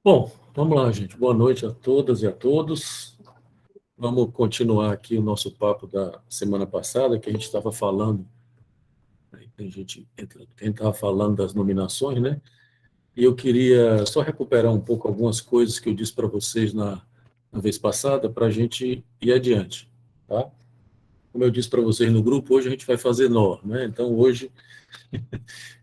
Bom, vamos lá, gente. Boa noite a todas e a todos. Vamos continuar aqui o nosso papo da semana passada, que a gente estava falando, né, quem estava falando das nominações, né? E eu queria só recuperar um pouco algumas coisas que eu disse para vocês na vez passada, para a gente ir adiante, tá? Como eu disse para vocês no grupo, hoje a gente vai fazer nó, né? Então, hoje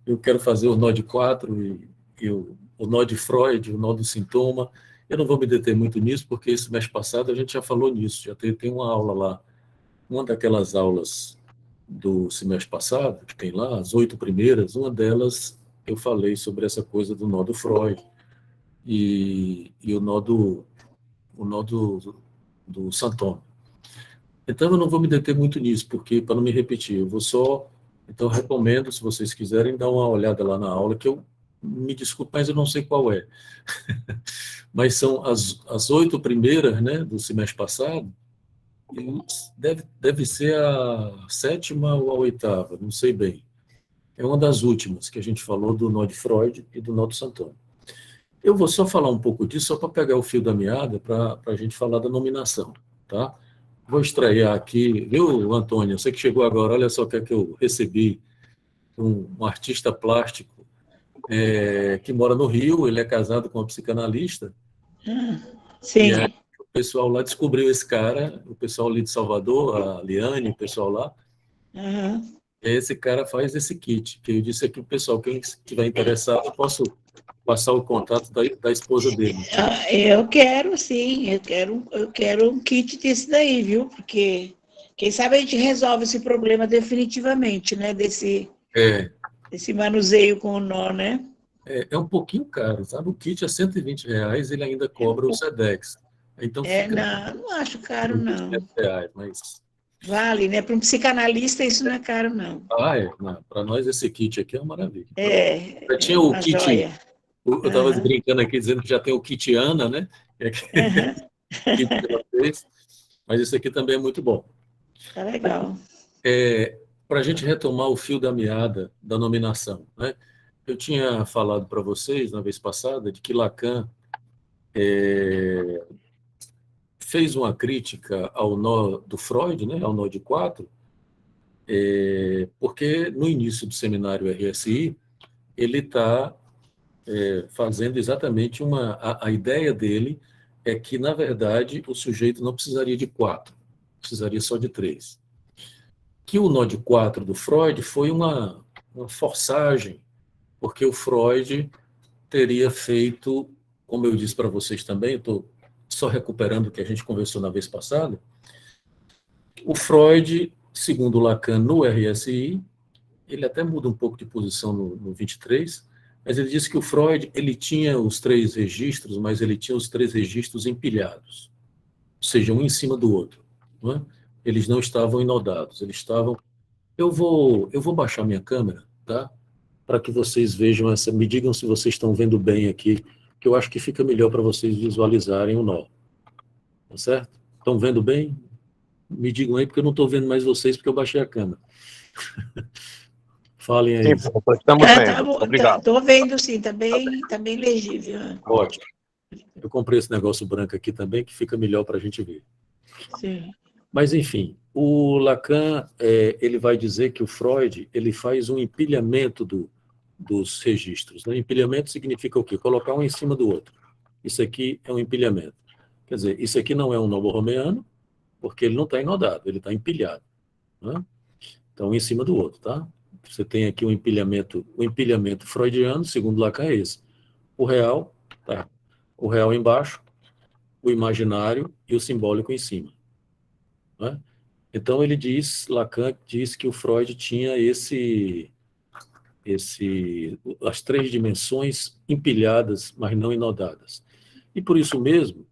eu quero fazer o nó de quatro e o nó de Freud, o nó do sintoma. Eu não vou me deter muito nisso, porque esse mês passado a gente já falou nisso, já tem uma aula lá, uma daquelas aulas do semestre passado, que tem lá, as 8 primeiras, uma delas eu falei sobre essa coisa do nó do Freud e o nó do Santoma. Então, eu não vou me deter muito nisso, porque, para não me repetir, eu vou só. Então, recomendo, se vocês quiserem, dar uma olhada lá na aula, que eu me desculpe, mas eu não sei qual é. Mas são as 8 primeiras, né, do semestre passado, e deve ser a sétima ou a oitava, não sei bem. É uma das últimas que a gente falou do nó de Freud e do nó do Santoro. Eu vou só falar um pouco disso, só para pegar o fio da meada, para a gente falar da nominação, tá? Vou estrear aqui, viu, Antônio? Você que chegou agora, olha só o que é que eu recebi. Um artista plástico que mora no Rio, ele é casado com uma psicanalista, e aí Sim. o pessoal lá descobriu esse cara, o pessoal ali de Salvador, a Liane, o pessoal lá, Aham. e esse cara faz esse kit, que eu disse aqui, o pessoal, quem estiver interessado, eu posso passar o contato da esposa dele. Eu quero, sim, eu quero um kit desse daí, viu? Porque quem sabe a gente resolve esse problema definitivamente, né? É, Desse manuseio com o nó, né? é um pouquinho caro, sabe? O kit é R$ 120, ele ainda cobra o SEDEX. Então fica Não, não acho caro, não. R$ 200, mas Vale, né? Para um psicanalista isso não é caro, não. para nós esse kit aqui é uma maravilha. Já É tinha o uma kit, joia. eu estava Aham, brincando aqui dizendo que já tem o kit Ana, né? Que é aquele aham, kit que ela fez, mas esse aqui também é muito bom. tá legal. Para a gente retomar o fio da meada da nominação, né? Eu tinha falado para vocês na vez passada de que Lacan fez uma crítica ao nó do Freud, né? Ao nó de quatro, porque no início do seminário RSI ele está fazendo exatamente a ideia dele é que, na verdade, o sujeito não precisaria de quatro, precisaria só de três. Que o nó de quatro do Freud foi uma forçagem, porque o Freud teria feito, como eu disse para vocês também, estou só recuperando o que a gente conversou na vez passada, o Freud, segundo Lacan, no RSI, ele até muda um pouco de posição no 23, mas ele disse que o Freud ele tinha os três registros, mas ele tinha os três registros empilhados, ou seja, um em cima do outro. Não é? Eles não estavam inodados, eles estavam. Eu vou baixar minha câmera, tá? Para que vocês vejam essa. Me digam se vocês estão vendo bem aqui, que eu acho que fica melhor para vocês visualizarem o nó. Tá certo? Estão vendo bem? Me digam aí, porque eu não estou vendo mais vocês, porque eu baixei a câmera. Falem Sim, aí. professor, estamos vendo. Obrigado. Tô vendo sim, tá bem legível. Ótimo. Eu comprei esse negócio branco aqui também, que fica melhor para a gente ver. Sim. Mas, enfim, o Lacan ele vai dizer que o Freud ele faz um empilhamento dos registros. Né? Empilhamento significa o quê? Colocar um em cima do outro. Isso aqui é um empilhamento. Quer dizer, isso aqui não é um novo romeano, porque ele não está inodado, ele está empilhado. Né? Então, um em cima do outro, tá? Você tem aqui o empilhamento freudiano, segundo Lacan, é esse. O real, tá? O real embaixo, o imaginário e o simbólico em cima. Né? Então ele diz, Lacan diz que o Freud tinha as três dimensões empilhadas, mas não inodadas. E por isso mesmo,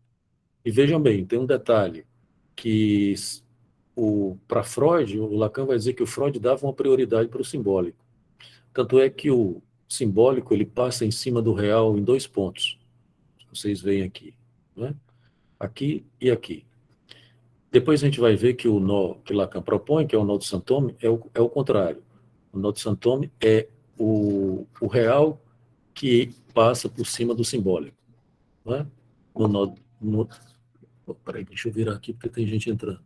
e vejam bem, tem um detalhe que para Freud, o Lacan vai dizer que o Freud dava uma prioridade para o simbólico. Tanto é que o simbólico ele passa em cima do real em dois pontos. Vocês veem aqui, né? Aqui e aqui. Depois a gente vai ver que o nó que Lacan propõe, que é o nó de Santome, é o contrário. O nó de Santome é o real que passa por cima do simbólico. não é? No nó, no, peraí, deixa eu virar aqui porque tem gente entrando.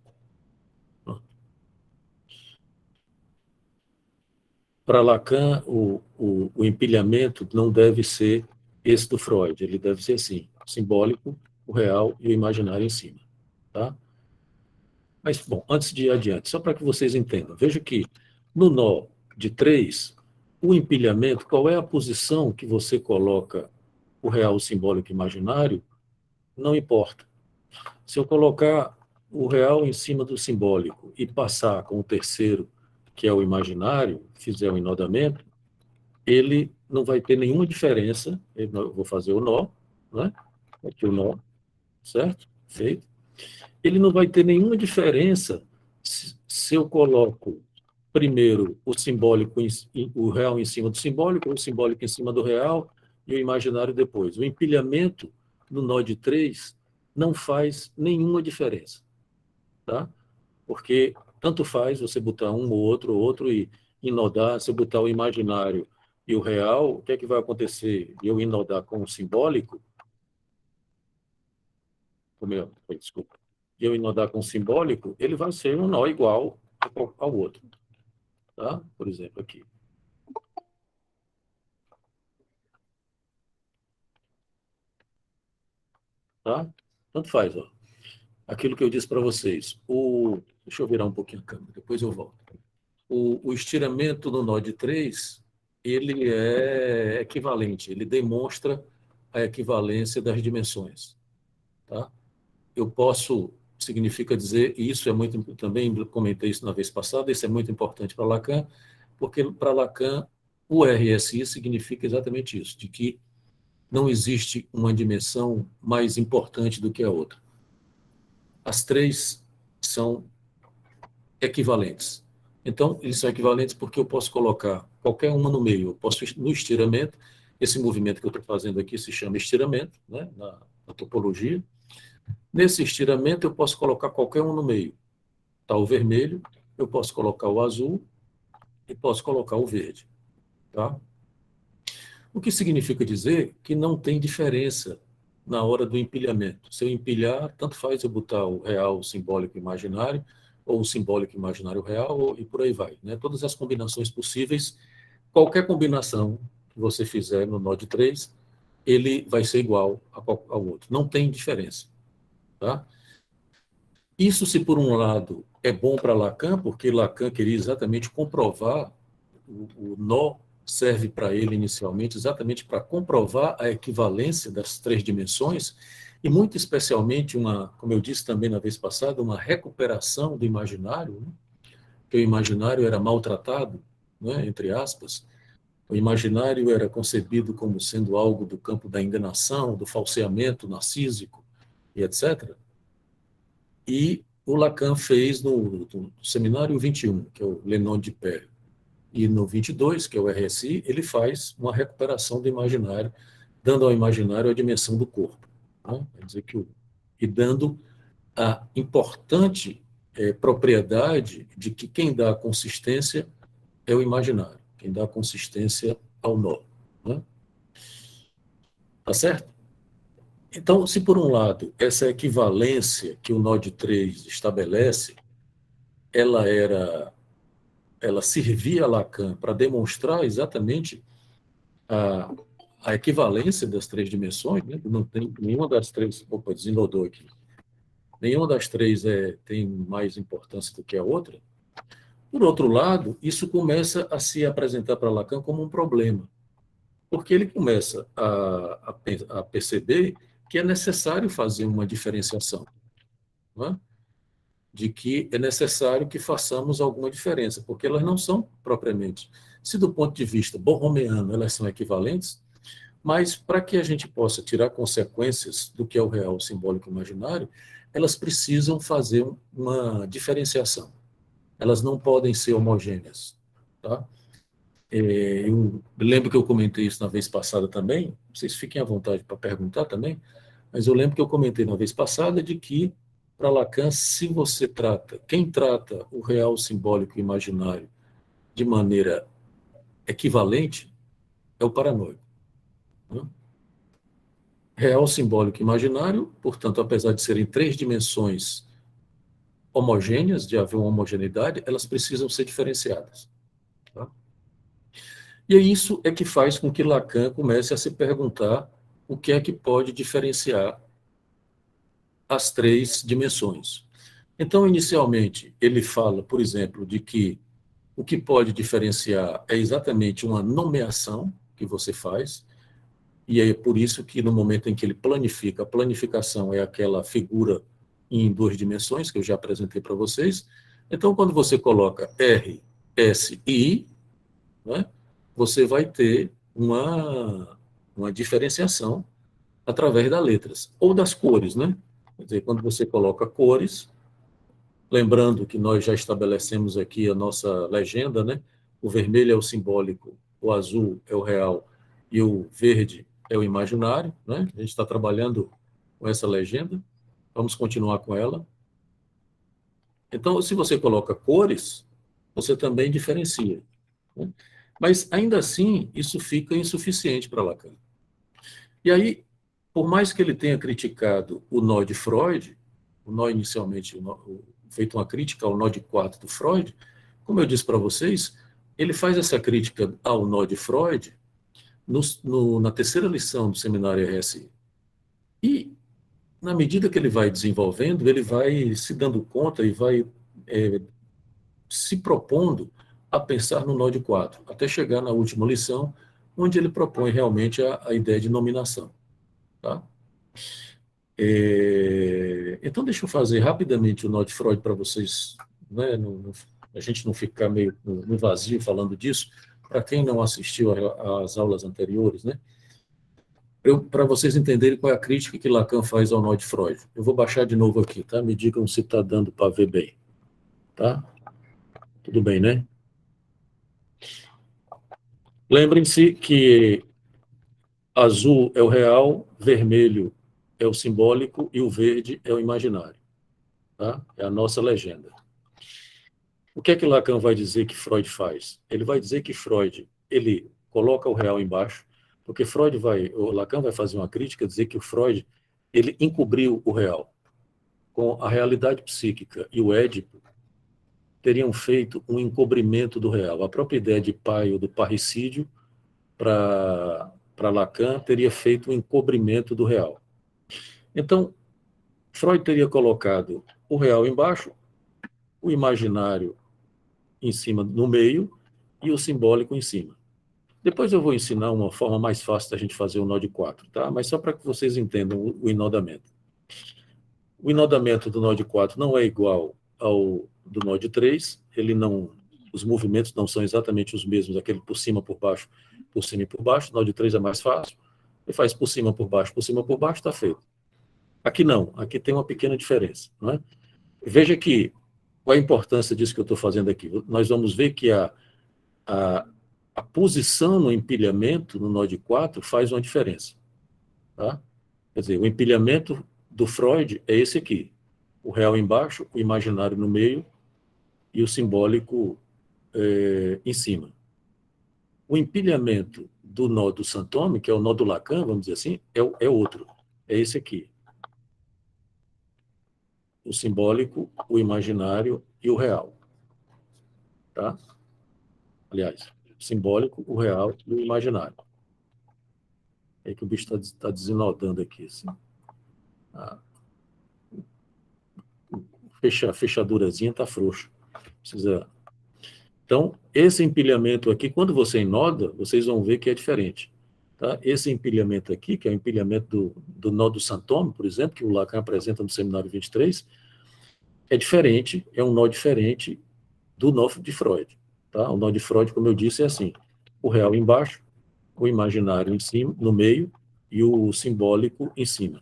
Para Lacan, o empilhamento não deve ser esse do Freud, ele deve ser assim, simbólico, o real e o imaginário em cima. Tá? Mas, bom, antes de ir adiante, só para que vocês entendam, veja que no nó de 3, o empilhamento, qual é a posição que você coloca o real, o simbólico e o imaginário, não importa. Se eu colocar o real em cima do simbólico e passar com o terceiro, que é o imaginário, fizer o enodamento, ele não vai ter nenhuma diferença. Eu vou fazer o nó, né? Aqui o nó, certo? Feito. Ele não vai ter nenhuma diferença se eu coloco primeiro o simbólico, o real em cima do simbólico, o simbólico em cima do real e o imaginário depois. O empilhamento no nó de 3 não faz nenhuma diferença, tá? Porque tanto faz você botar um ou outro e inodar, se eu botar o imaginário e o real, o que é que vai acontecer? Eu inodar com o simbólico, desculpa, eu inodar com o simbólico, ele vai ser um nó igual ao outro, tá? Por exemplo, aqui. Tá? Tanto faz, ó. Aquilo que eu disse para vocês. Deixa eu virar um pouquinho a câmera, depois eu volto. O estiramento no nó de 3, ele é equivalente, ele demonstra a equivalência das dimensões. Tá? Eu posso, significa dizer, e isso é muito, também comentei isso na vez passada, isso é muito importante para Lacan, porque para Lacan o RSI significa exatamente isso, de que não existe uma dimensão mais importante do que a outra. As três são equivalentes. Então, eles são equivalentes porque eu posso colocar qualquer uma no meio. Eu posso, no estiramento, esse movimento que eu estou fazendo aqui se chama estiramento, né, na topologia. Nesse estiramento, eu posso colocar qualquer um no meio. Está o vermelho, eu posso colocar o azul e posso colocar o verde. Tá? O que significa dizer que não tem diferença na hora do empilhamento. Se eu empilhar, tanto faz eu botar o real, o simbólico e imaginário, ou o simbólico e imaginário real, e por aí vai. Né? Todas as combinações possíveis, qualquer combinação que você fizer no nó de 3, ele vai ser igual ao outro. Não tem diferença. Tá? Isso, se por um lado é bom para Lacan, porque Lacan queria exatamente comprovar, o nó serve para ele inicialmente exatamente para comprovar a equivalência das três dimensões e muito especialmente como eu disse também na vez passada, uma recuperação do imaginário, né? Que o imaginário era maltratado, né, entre aspas. O imaginário era concebido como sendo algo do campo da enganação, do falseamento narcísico e etc. E o Lacan fez no Seminário 21, que é o Lenon de Père, e no 22, que é o RSI, ele faz uma recuperação do imaginário, dando ao imaginário a dimensão do corpo. Né? Quer dizer e dando a importante propriedade de que quem dá a consistência é o imaginário, quem dá a consistência ao nó. Né? Tá certo? Então, se por um lado, essa equivalência que o nó de 3 estabelece, ela servia a Lacan para demonstrar exatamente a, a equivalência das três dimensões, né? Não tem nenhuma das três, opa, desinodou aqui, nenhuma das três tem mais importância do que a outra. Por outro lado, isso começa a se apresentar para Lacan como um problema, porque ele começa a perceber que é necessário fazer uma diferenciação, não é? De que é necessário que façamos alguma diferença, porque elas não são propriamente. Se do ponto de vista borromeano elas são equivalentes, mas para que a gente possa tirar consequências do que é o real, o simbólico e o imaginário, elas precisam fazer uma diferenciação. Elas não podem ser homogêneas. Tá? Eu lembro que eu comentei isso na vez passada também, vocês fiquem à vontade para perguntar também, mas eu lembro que eu comentei na vez passada de que, para Lacan, se você quem trata o real, o simbólico e o imaginário de maneira equivalente, é o paranoico. Né? real, simbólico e imaginário, portanto, apesar de serem 3 dimensões homogêneas, de haver uma homogeneidade, elas precisam ser diferenciadas. Tá? E isso é que faz com que Lacan comece a se perguntar o que é que pode diferenciar as 3 dimensões. Então, inicialmente, ele fala, por exemplo, de que o que pode diferenciar é exatamente uma nomeação que você faz, e é por isso que no momento em que ele planifica, a planificação é aquela figura em 2 dimensões, que eu já apresentei para vocês. Então, quando você coloca R, S e I, né, você vai ter uma diferenciação através das letras, ou das cores, né? Quer dizer, quando você coloca cores, lembrando que nós já estabelecemos aqui a nossa legenda, né? O vermelho é o simbólico, o azul é o real e o verde é o imaginário, né? A gente está trabalhando com essa legenda, vamos continuar com ela. Então, se você coloca cores, você também diferencia, né? Mas, ainda assim, isso fica insuficiente para Lacan. E aí, por mais que ele tenha criticado o nó de Freud, o nó inicialmente, feito uma crítica ao nó de quarto do Freud, como eu disse para vocês, ele faz essa crítica ao nó de Freud na terceira lição do seminário RSI. E, na medida que ele vai desenvolvendo, ele vai se dando conta e vai se propondo a pensar no nó de quatro, até chegar na última lição, onde ele propõe realmente a ideia de nominação. Tá? Então, deixa eu fazer rapidamente o nó de Freud para vocês, né, a gente não ficar meio no vazio falando disso, para quem não assistiu às aulas anteriores, né? Para vocês entenderem qual é a crítica que Lacan faz ao nó de Freud. Eu vou baixar de novo aqui, tá? Me digam se está dando para ver bem. Tá? Tudo bem, né? Lembrem-se que azul é o real, vermelho é o simbólico e o verde é o imaginário. Tá? É a nossa legenda. O que é que Lacan vai dizer que Freud faz? Ele vai dizer que Freud, ele coloca o real embaixo, porque o Lacan vai fazer uma crítica, dizer que o Freud, ele encobriu o real. Com a realidade psíquica e o Édipo, teriam feito um encobrimento do real. A própria ideia de pai ou do parricídio, para Lacan, teria feito um encobrimento do real. Então, Freud teria colocado o real embaixo, o imaginário em cima, no meio, e o simbólico em cima. Depois eu vou ensinar uma forma mais fácil da gente fazer o nó de 4, tá? Mas só para que vocês entendam o enodamento. O enodamento do nó de 4 não é igual ao do nó de 3, os movimentos não são exatamente os mesmos, aquele por cima, por cima e por baixo. O nó de 3 é mais fácil, ele faz por cima, por baixo, está feito. Aqui não, aqui tem uma pequena diferença, não é? Veja que, qual a importância disso que eu estou fazendo aqui? Nós vamos ver que a posição no empilhamento, no nó de 4, faz uma diferença. Tá? Quer dizer, o empilhamento do Freud é esse aqui. O real embaixo, o imaginário no meio e o simbólico em cima. O empilhamento do nó do Saint-Thomas, que é o nó do Lacan, vamos dizer assim, é outro. É esse aqui. O simbólico, o imaginário e o real. Tá? Aliás, o simbólico, o real e o imaginário. É que o bicho está desenodando aqui. Assim. A fechadurazinha está frouxa. Precisa... Então, esse empilhamento aqui, quando você enoda, vocês vão ver que é diferente. Tá? Esse empilhamento aqui, que é o empilhamento do nó do Saint-Thomas, por exemplo, que o Lacan apresenta no seminário 23, é diferente, é um nó diferente do nó de Freud. Tá? O nó de Freud, como eu disse, é assim: o real embaixo, o imaginário em cima, no meio, e o simbólico em cima.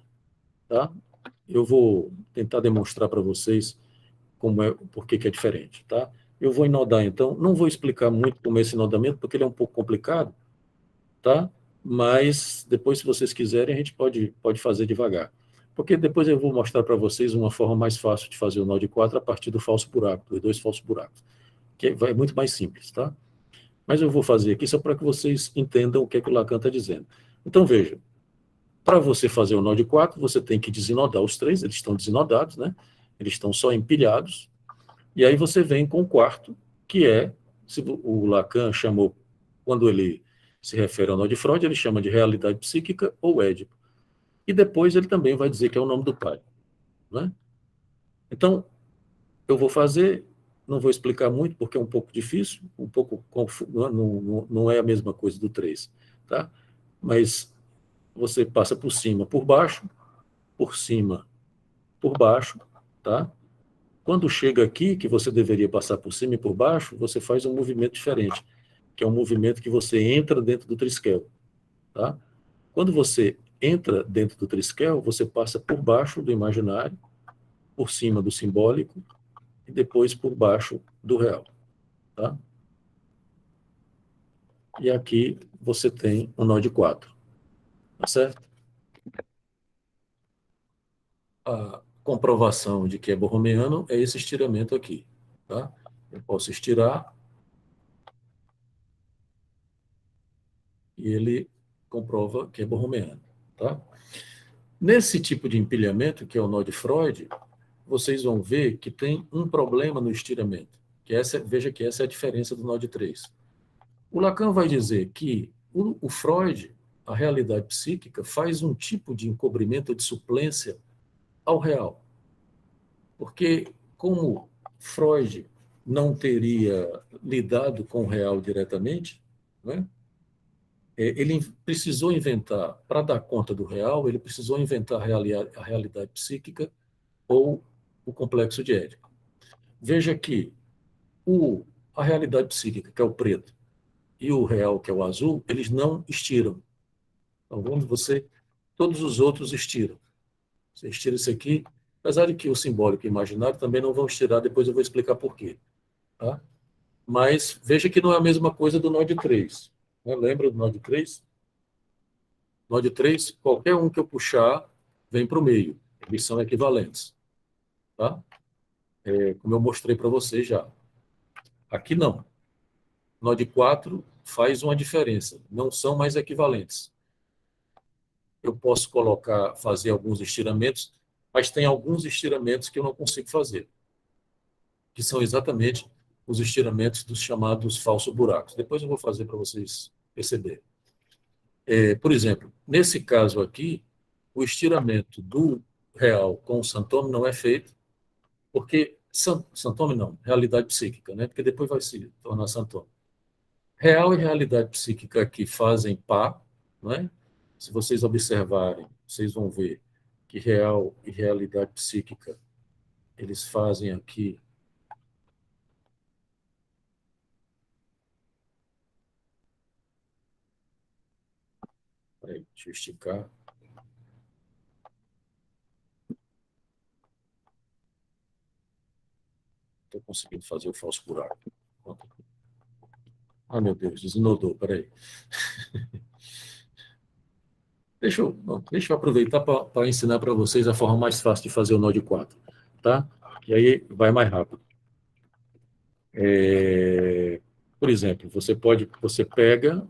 Tá? Eu vou tentar demonstrar para vocês por que é diferente. Tá? Eu vou enodar, então. Não vou explicar muito como é esse enodamento, porque ele é um pouco complicado, tá? Mas depois, se vocês quiserem, a gente pode fazer devagar. Porque depois eu vou mostrar para vocês uma forma mais fácil de fazer o nó de 4 a partir do falso buraco, dos 2 falsos buracos, que é muito mais simples, tá? Mas eu vou fazer aqui só para que vocês entendam o que é que o Lacan está dizendo. Então, veja, Para você fazer o nó de 4, você tem que desinodar os 3, eles estão desinodados, né? Eles estão só empilhados, e aí você vem com o quarto, que é, se o Lacan chamou, quando ele se refere ao nó de Freud, ele chama de realidade psíquica ou Édipo. E depois ele também vai dizer que é o nome do pai, né? Então, eu vou fazer, não vou explicar muito, porque é um pouco difícil, um pouco não é a mesma coisa do 3, tá? Mas você passa por cima, por cima, por baixo, tá? Quando chega aqui, que você deveria passar por cima e por baixo, você faz um movimento diferente, que é um movimento que você entra dentro do triskel, tá? Quando você entra dentro do triskel, você passa por baixo do imaginário, por cima do simbólico e depois por baixo do real, tá? E aqui você tem um nó de 4, tá certo? A comprovação de que é borromeano é esse estiramento aqui, tá? Eu posso estirar e ele comprova que é borromeano, tá? Nesse tipo de empilhamento, que é o nó de Freud, vocês vão ver que tem um problema no estiramento, veja que essa é a diferença do nó de 3. O Lacan vai dizer que o Freud, a realidade psíquica, faz um tipo de encobrimento de suplência ao real. Porque, como Freud não teria lidado com o real diretamente, né, ele precisou inventar, para dar conta do real, ele precisou inventar a realidade psíquica ou o complexo de Édipo. Veja que a realidade psíquica, que é o preto, e o real, que é o azul, eles não estiram. Então, todos os outros estiram. Você estira isso aqui, apesar de que o simbólico e o imaginário também não vão estirar, depois eu vou explicar por quê. Tá? Mas veja que não é a mesma coisa do nó de 3. Né? Lembra do nó de 3? Nó de 3, qualquer um que eu puxar, vem para o meio. Eles são equivalentes. Tá? Como eu mostrei para vocês já. Aqui não. Nó de 4 faz uma diferença. Não são mais equivalentes. Eu posso fazer alguns estiramentos, mas tem alguns estiramentos que eu não consigo fazer, que são exatamente os estiramentos dos chamados falsos buracos. Depois eu vou fazer para vocês perceberem. Por exemplo, nesse caso aqui, o estiramento do real com o Santome não é feito, porque Santome não, realidade psíquica, né? Porque depois vai se tornar Santome. Real e realidade psíquica aqui fazem par, não é? Se vocês observarem, vocês vão ver que real e realidade psíquica, eles fazem aqui deixa eu esticar. Estou conseguindo fazer o falso buraco. Ah, meu Deus, desinodou, peraí. Deixa eu aproveitar para ensinar para vocês a forma mais fácil de fazer o nó de 4, tá? E aí vai mais rápido. Por exemplo, você pega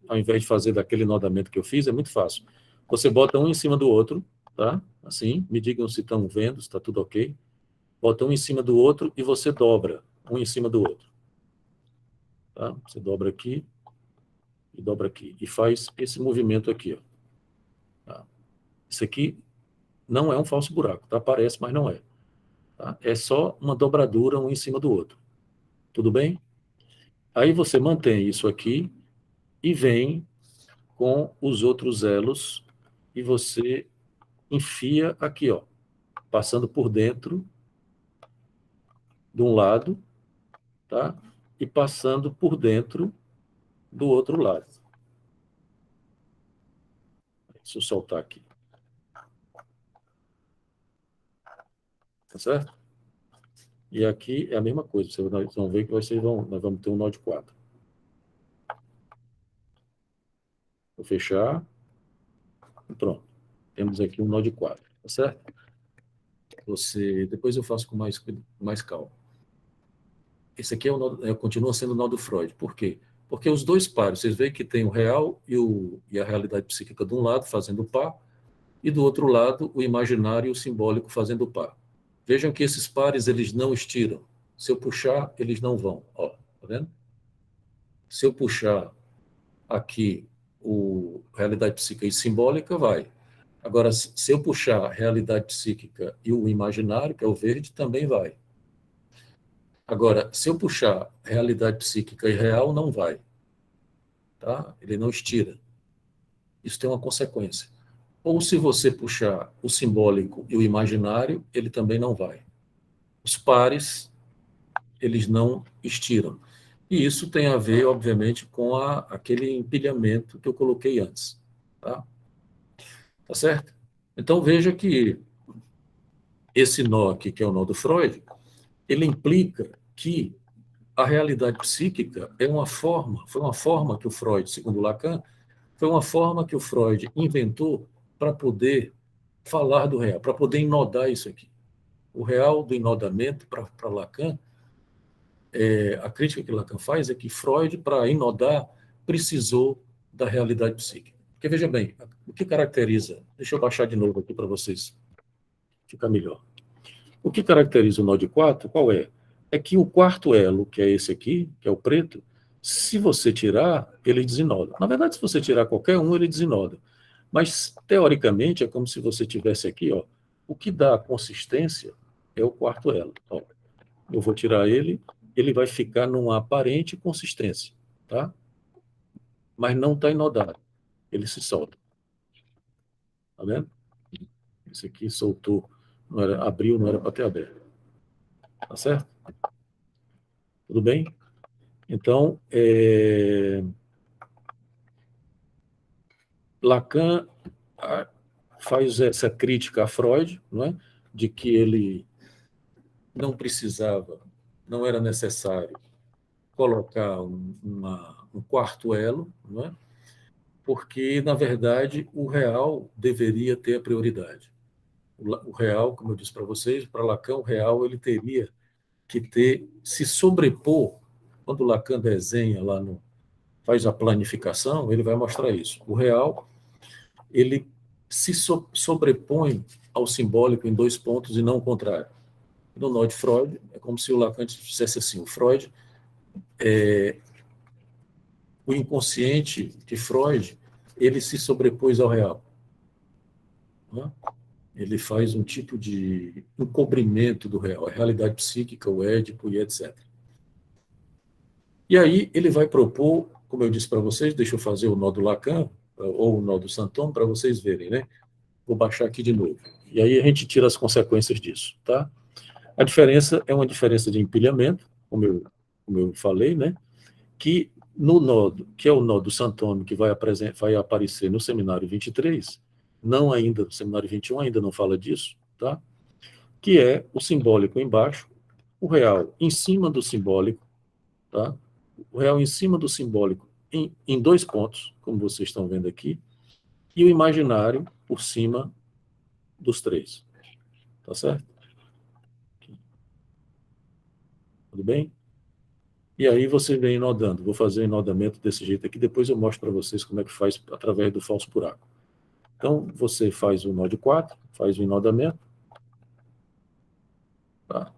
ao invés de fazer daquele nodamento que eu fiz, é muito fácil. Você bota um em cima do outro, tá? Assim, me digam se estão vendo, se está tudo ok. Bota um em cima do outro e você dobra um em cima do outro. Tá? Você dobra aqui e dobra aqui. E faz esse movimento aqui, ó. Tá? Isso aqui não é um falso buraco, tá? Parece, mas não é. Tá? É só uma dobradura um em cima do outro. Tudo bem? Aí você mantém isso aqui e vem com os outros elos e você enfia aqui, ó, passando por dentro de um lado, tá? E passando por dentro do outro lado. Deixa eu soltar aqui. Tá certo? E aqui é a mesma coisa. Vocês vão ver que nós vamos ter um nó de 4. Vou fechar. E pronto. Temos aqui um nó de 4. Tá certo? Depois eu faço com mais calma. Esse aqui continua sendo o nó do Freud. Por quê? Porque os dois pares, vocês veem que tem o real e a realidade psíquica de um lado, fazendo par, e do outro lado, o imaginário e o simbólico fazendo o par. Vejam que esses pares, eles não estiram. Se eu puxar, eles não vão. Ó, tá vendo? Se eu puxar aqui o realidade psíquica e simbólica, vai. Agora, se eu puxar a realidade psíquica e o imaginário, que é o verde, também vai. Agora, se eu puxar realidade psíquica e real, não vai. Tá? Ele não estira. Isso tem uma consequência. Ou se você puxar o simbólico e o imaginário, ele também não vai. Os pares, eles não estiram. E isso tem a ver, obviamente, com aquele empilhamento que eu coloquei antes. Tá? Tá certo? Então, veja que esse nó aqui, que é o nó do Freud, ele implica que a realidade psíquica foi uma forma que o Freud, segundo Lacan, foi uma forma que o Freud inventou para poder falar do real, para poder enodar isso aqui. O real do enodamento, para Lacan, a crítica que Lacan faz é que Freud, para enodar, precisou da realidade psíquica. Porque, veja bem, o que caracteriza... Deixa eu baixar de novo aqui para vocês ficar melhor. O que caracteriza o nó de 4, qual é? É que o quarto elo, que é esse aqui, que é o preto, se você tirar, ele desenoda. Na verdade, se você tirar qualquer um, ele desenoda. Mas, teoricamente, é como se você tivesse aqui, ó, o que dá a consistência é o quarto elo. Ó, eu vou tirar ele, ele vai ficar numa aparente consistência, tá? Mas não está enodado. Ele se solta. Tá vendo? Esse aqui soltou, abriu, não era para ter aberto. Tá certo? Tudo bem? Então, Lacan faz essa crítica a Freud, não é? De que ele não precisava, não era necessário colocar um quarto elo, não é? Porque, na verdade, o real deveria ter a prioridade. O real, como eu disse para vocês, para Lacan, o real ele teria que se sobrepor. Quando Lacan desenha lá faz a planificação, ele vai mostrar isso. O real ele se sobrepõe ao simbólico em dois pontos e não o contrário. No nó de Freud, é como se o Lacan dissesse assim, o Freud, o inconsciente de Freud, ele se sobrepôs ao real. Né? Ele faz um tipo de encobrimento do real, a realidade psíquica, o Édipo e etc. E aí ele vai propor, como eu disse para vocês, deixa eu fazer o nó do Lacan, ou o nó do Santon, para vocês verem, né? Vou baixar aqui de novo. E aí a gente tira as consequências disso, tá? A diferença é uma diferença de empilhamento, como eu falei, né? Que no nó, que é o nó do Santônio, que vai aparecer no seminário 23, não ainda, no seminário 21 ainda não fala disso, tá? Que é o simbólico embaixo, o real em cima do simbólico, tá? O real em cima do simbólico em dois pontos, como vocês estão vendo aqui, e o imaginário por cima dos três. Tá certo? Tudo bem? E aí você vem enodando. Vou fazer o enodamento desse jeito aqui, depois eu mostro para vocês como é que faz através do falso buraco. Então, você faz o nó de 4, faz o enodamento. Tá?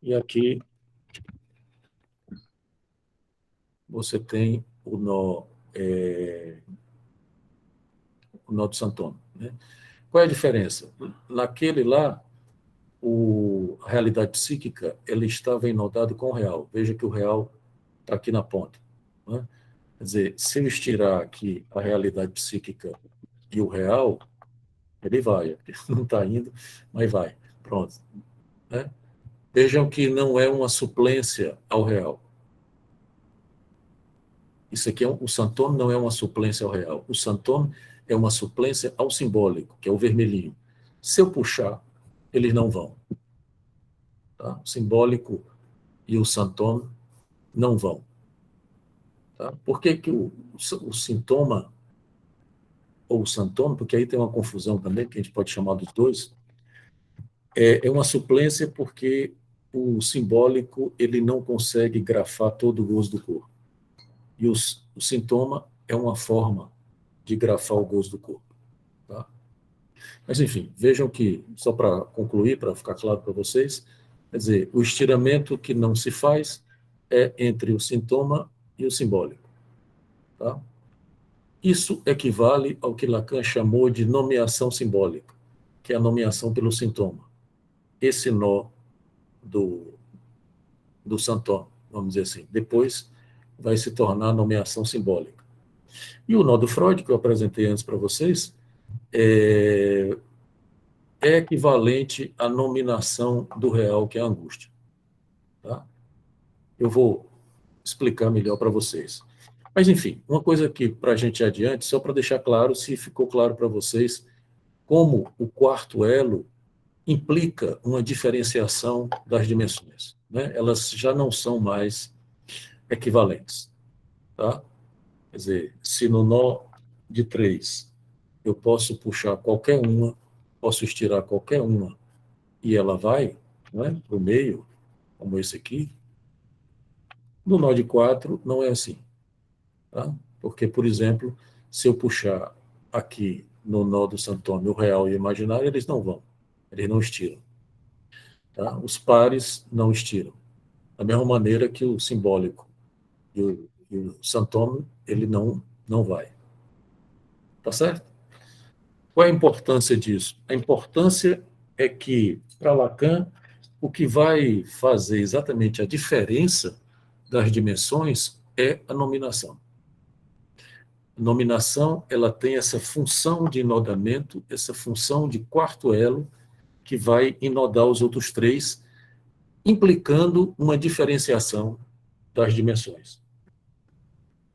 E aqui você tem o nó de Santônio. Né? Qual é a diferença? Naquele lá, a realidade psíquica ele estava enodado com o real. Veja que o real está aqui na ponta. Né? Quer dizer, se eu estirar aqui a realidade psíquica e o real, ele vai. Não está indo, mas vai. Pronto. Né? Vejam que não é uma suplência ao real. Isso aqui, o Santônio não é uma suplência ao real. O Santônio é uma suplência ao simbólico, que é o vermelhinho. Se eu puxar, eles não vão. Tá? O simbólico e o Santônio não vão. Tá? Por que, que o sintoma, ou o Santônio, porque aí tem uma confusão também, que a gente pode chamar dos dois, É uma suplência porque o simbólico ele não consegue grafar todo o gozo do corpo. E o sintoma é uma forma de grafar o gozo do corpo. Tá? Mas, enfim, vejam que, só para concluir, para ficar claro para vocês, quer dizer, o estiramento que não se faz é entre o sintoma e o simbólico. Tá? Isso equivale ao que Lacan chamou de nomeação simbólica, que é a nomeação pelo sintoma. Esse nó do sintoma, vamos dizer assim, depois vai se tornar a nomeação simbólica. E o nó do Freud, que eu apresentei antes para vocês, é equivalente à nominação do real, que é a angústia. Tá? Eu vou explicar melhor para vocês. Mas, enfim, uma coisa aqui para a gente ir adiante, só para deixar claro, se ficou claro para vocês, como o quarto elo implica uma diferenciação das dimensões. Né? Elas já não são mais equivalentes. Tá? Quer dizer, se no nó de 3 eu posso puxar qualquer uma, posso estirar qualquer uma, e ela vai, né, para o meio, como esse aqui, no nó de 4 não é assim. Tá? Porque, por exemplo, se eu puxar aqui no nó do Santônio o real e o imaginário, eles não vão, eles não estiram. Tá? Os pares não estiram. Da mesma maneira que o simbólico e o Santônio, ele não vai. Tá certo? Qual é a importância disso? A importância é que, para Lacan, o que vai fazer exatamente a diferença das dimensões é a nominação. A nominação, ela tem essa função de enodamento, essa função de quarto elo, que vai enodar os outros três, implicando uma diferenciação das dimensões.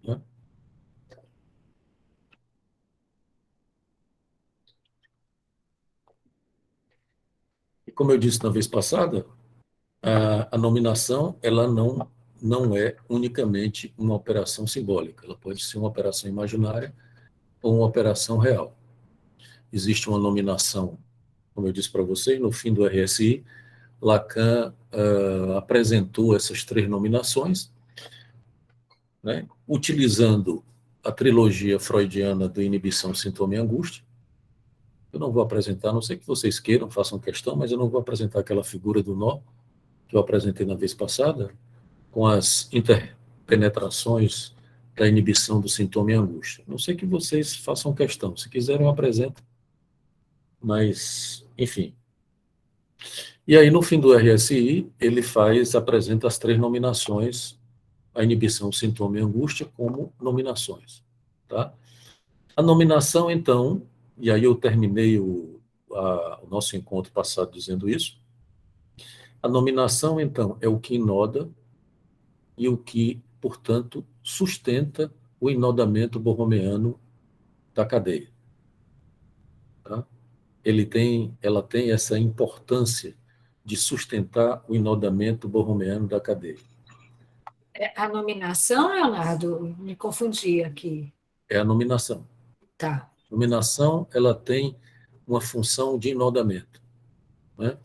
Né? E como eu disse na vez passada, a nominação ela não é unicamente uma operação simbólica, ela pode ser uma operação imaginária ou uma operação real. Existe uma nominação, como eu disse para vocês, no fim do RSI, Lacan apresentou essas 3 nominações, né, utilizando a trilogia freudiana do inibição, sintoma e angústia. Eu não vou apresentar, a não sei que vocês queiram, façam questão, mas eu não vou apresentar aquela figura do nó que eu apresentei na vez passada, com as interpenetrações da inibição do sintoma e angústia. Não sei que vocês façam questão. Se quiserem, eu apresento. Mas, enfim. E aí, no fim do RSI, ele apresenta as 3 nominações, a inibição, sintoma e angústia, como nominações. Tá? A nominação, então, e aí eu terminei o nosso encontro passado dizendo isso, a nominação, então, é o que inoda e o que, portanto, sustenta o enodamento borromeano da cadeia. Tá? Ela tem essa importância de sustentar o enodamento borromeano da cadeia. A nominação, Leonardo, me confundi aqui. É a nominação. Tá. A nominação, ela tem uma função de enodamento. Né?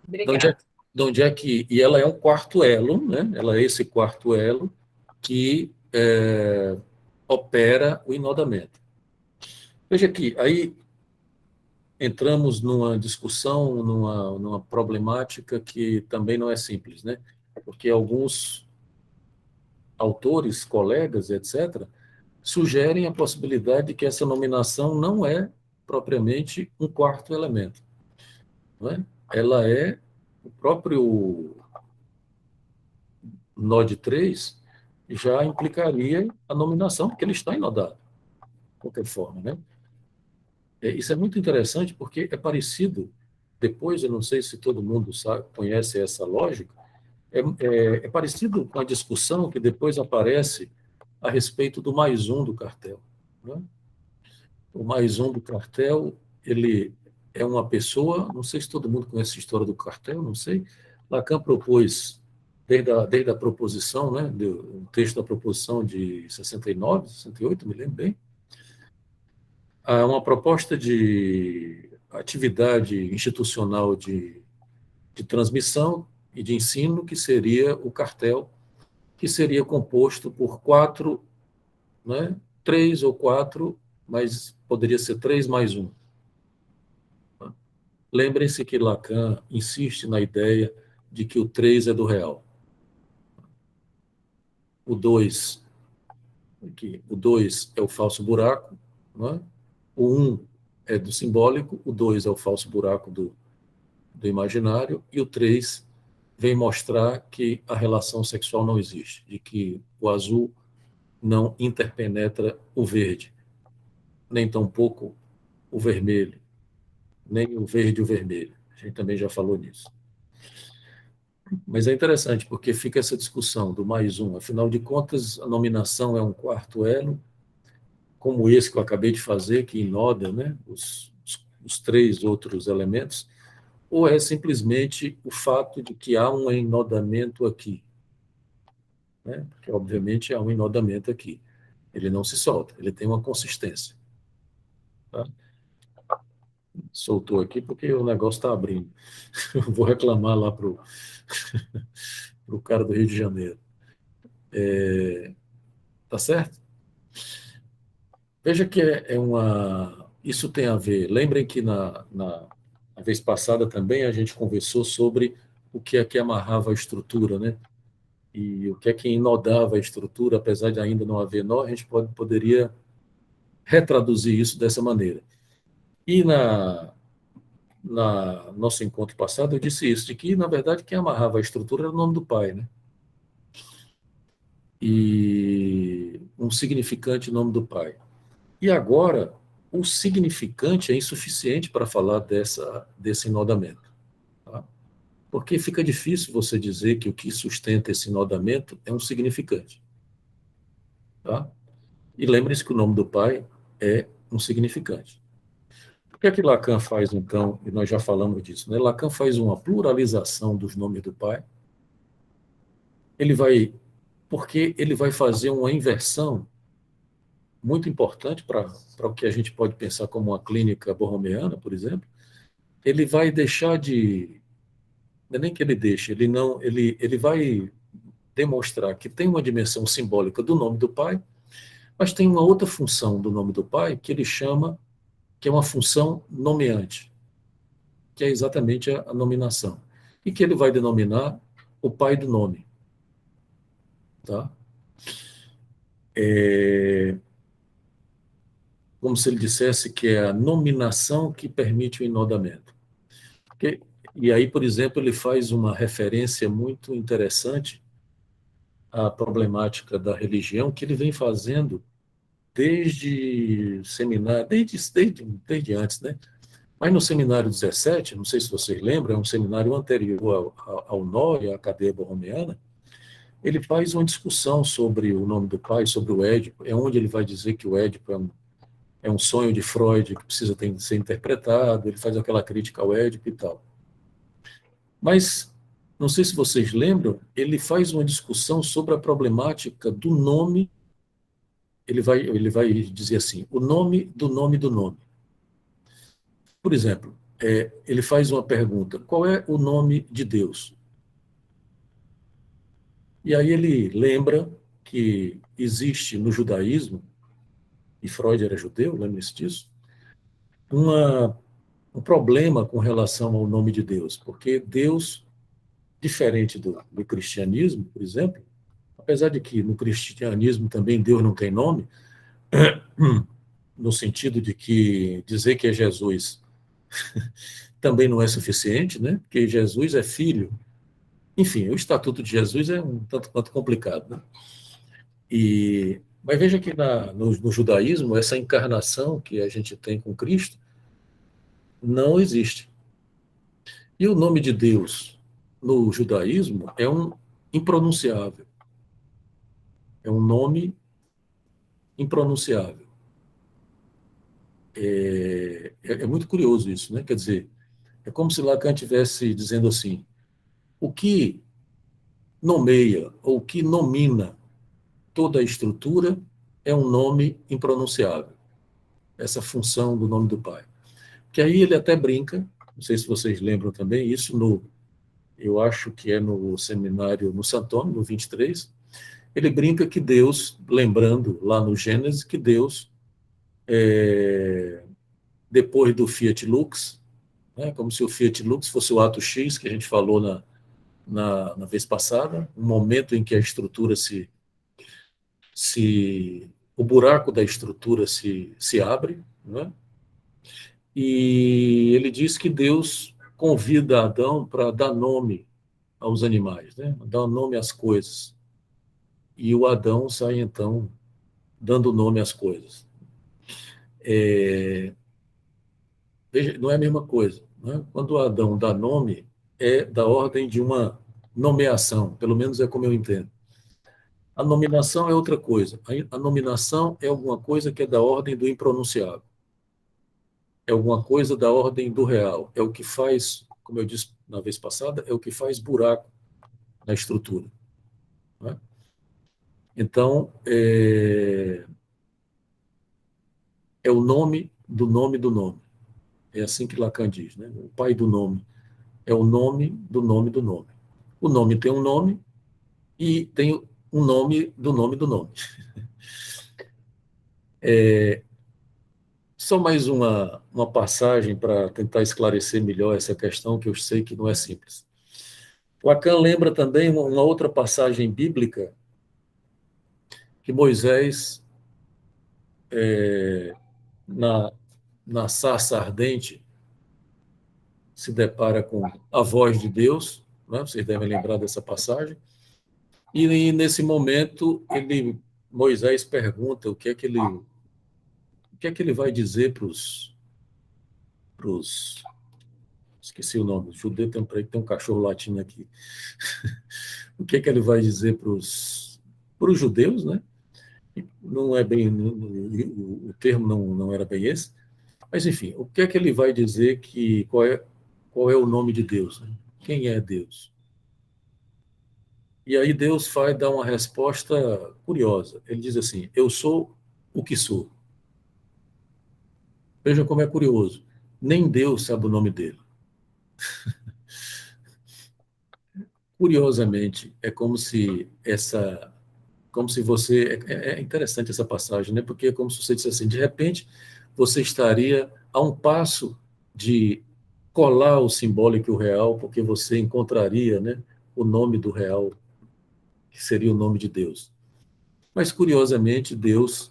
Obrigada. De onde é que... E ela é um quarto elo, né? Ela é esse quarto elo que opera o enodamento. Veja aqui, aí entramos numa discussão, numa problemática que também não é simples, né? Porque alguns autores, colegas, etc., sugerem a possibilidade de que essa nominação não é propriamente um quarto elemento. Não é? Ela é o próprio nó de 3 já implicaria a nominação, porque ele está enodado, de qualquer forma, né? Isso é muito interessante porque é parecido, depois, eu não sei se todo mundo conhece essa lógica, é parecido com a discussão que depois aparece a respeito do mais um do cartel. Né? O mais um do cartel, ele é uma pessoa, não sei se todo mundo conhece a história do cartel, não sei. Lacan propôs, desde a proposição, né, o texto da proposição de 69, 68, me lembro bem, uma proposta de atividade institucional de transmissão e de ensino, que seria o cartel, que seria composto por 4, né, 3 ou 4, mas poderia ser 3 mais 1. Lembrem-se que Lacan insiste na ideia de que o 3 é do real. O 2 é o falso buraco, né? O 1 é do simbólico, o 2 é o falso buraco do imaginário, e o 3 vem mostrar que a relação sexual não existe, de que o azul não interpenetra o verde, nem tampouco o vermelho, nem o verde e o vermelho. A gente também já falou nisso. Mas é interessante, porque fica essa discussão do mais um. Afinal de contas, a nominação é um quarto elo, como esse que eu acabei de fazer, que inoda, né, os 3 outros elementos, ou é simplesmente o fato de que há um enodamento aqui, né? Porque, obviamente, há um enodamento aqui. Ele não se solta, ele tem uma consistência. Tá? Soltou aqui porque o negócio está abrindo. Eu vou reclamar lá para o cara do Rio de Janeiro. Tá certo? Veja que isso tem a ver. Lembrem que na vez passada também a gente conversou sobre o que é que amarrava a estrutura, né? E o que é que enodava a estrutura, apesar de ainda não haver nó, a gente poderia retraduzir isso dessa maneira. E nosso encontro passado eu disse isso, de que, na verdade, quem amarrava a estrutura era o nome do pai, né? E um significante nome do pai. E agora, o significante é insuficiente para falar desse enodamento. Tá? Porque fica difícil você dizer que o que sustenta esse enodamento é um significante. Tá? E lembre-se que o nome do pai é um significante. O que é que Lacan faz, então? E nós já falamos disso, né? Lacan faz uma pluralização dos nomes do pai. Porque ele vai fazer uma inversão muito importante para o que a gente pode pensar como uma clínica borromeana, por exemplo. Ele vai deixar de... Não é nem que ele deixe, ele vai demonstrar que tem uma dimensão simbólica do nome do pai, mas tem uma outra função do nome do pai que ele chama, que é uma função nomeante, que é exatamente a nominação, e que ele vai denominar o pai do nome. Tá? Como se ele dissesse que é a nominação que permite o enodamento. E aí, por exemplo, ele faz uma referência muito interessante à problemática da religião, que ele vem fazendo desde seminário, desde antes, né? Mas no seminário 17, não sei se vocês lembram, é um seminário anterior ao nó e à cadeia borromeana, ele faz uma discussão sobre o nome do pai, sobre o Édipo, é onde ele vai dizer que o Édipo é um sonho de Freud que precisa ser interpretado, ele faz aquela crítica ao Édipo e tal. Mas, não sei se vocês lembram, ele faz uma discussão sobre a problemática do nome, ele vai dizer assim, o nome do nome do nome. Por exemplo, ele faz uma pergunta, qual é o nome de Deus? E aí ele lembra que existe no judaísmo, e Freud era judeu, lembra-se disso, um problema com relação ao nome de Deus, porque Deus, diferente do cristianismo, por exemplo, apesar de que no cristianismo também Deus não tem nome, no sentido de que dizer que é Jesus também não é suficiente, né? Porque Jesus é filho. Enfim, o estatuto de Jesus é um tanto quanto complicado, né? Mas veja que no judaísmo, essa encarnação que a gente tem com Cristo não existe. E o nome de Deus no judaísmo é um impronunciável. É um nome impronunciável. É muito curioso isso, né? Quer dizer, é como se Lacan estivesse dizendo assim, o que nomeia ou o que nomina toda a estrutura é um nome impronunciável. Essa função do nome do pai. Que aí ele até brinca, não sei se vocês lembram também, isso eu acho que é no seminário no Santônio, no 23, ele brinca que Deus, lembrando lá no Gênesis, que Deus, depois do Fiat Lux, né, como se o Fiat Lux fosse o ato X, que a gente falou na vez passada, um momento em que a estrutura o buraco da estrutura se abre, né? E ele diz que Deus convida Adão para dar nome aos animais, né? Dar nome às coisas. E o Adão sai, então, dando nome às coisas. Veja, não é a mesma coisa, né? Quando o Adão dá nome, é da ordem de uma nomeação, pelo menos é como eu entendo. A nominação é outra coisa. A nominação é alguma coisa que é da ordem do impronunciável. É alguma coisa da ordem do real. É o que faz, como eu disse na vez passada, é o que faz buraco na estrutura, né? Então, é o nome do nome do nome. É assim que Lacan diz, né? O pai do nome é o nome do nome do nome. O nome tem um nome e tem um nome do nome do nome. Só mais uma passagem para tentar esclarecer melhor essa questão, que eu sei que não é simples. Lacan lembra também uma outra passagem bíblica que Moisés, na, na sarça ardente, se depara com a voz de Deus, né? Vocês devem lembrar dessa passagem, e nesse momento Moisés pergunta o que é que ele vai dizer para os esqueci o nome, o judeu tem um cachorro latindo aqui. O que é que ele vai dizer para os judeus, né? Não é bem, o termo não era bem esse, mas enfim, o que é que ele vai dizer qual é o nome de Deus, né? Quem é Deus? E aí Deus vai dar uma resposta curiosa. Ele diz assim: eu sou o que sou. Veja como é curioso. Nem Deus sabe o nome dele. Curiosamente, é como se você, é interessante essa passagem, né? Porque é como se você dissesse assim, de repente, você estaria a um passo de colar o simbólico e o real, porque você encontraria, né, o nome do real, que seria o nome de Deus. Mas, curiosamente, Deus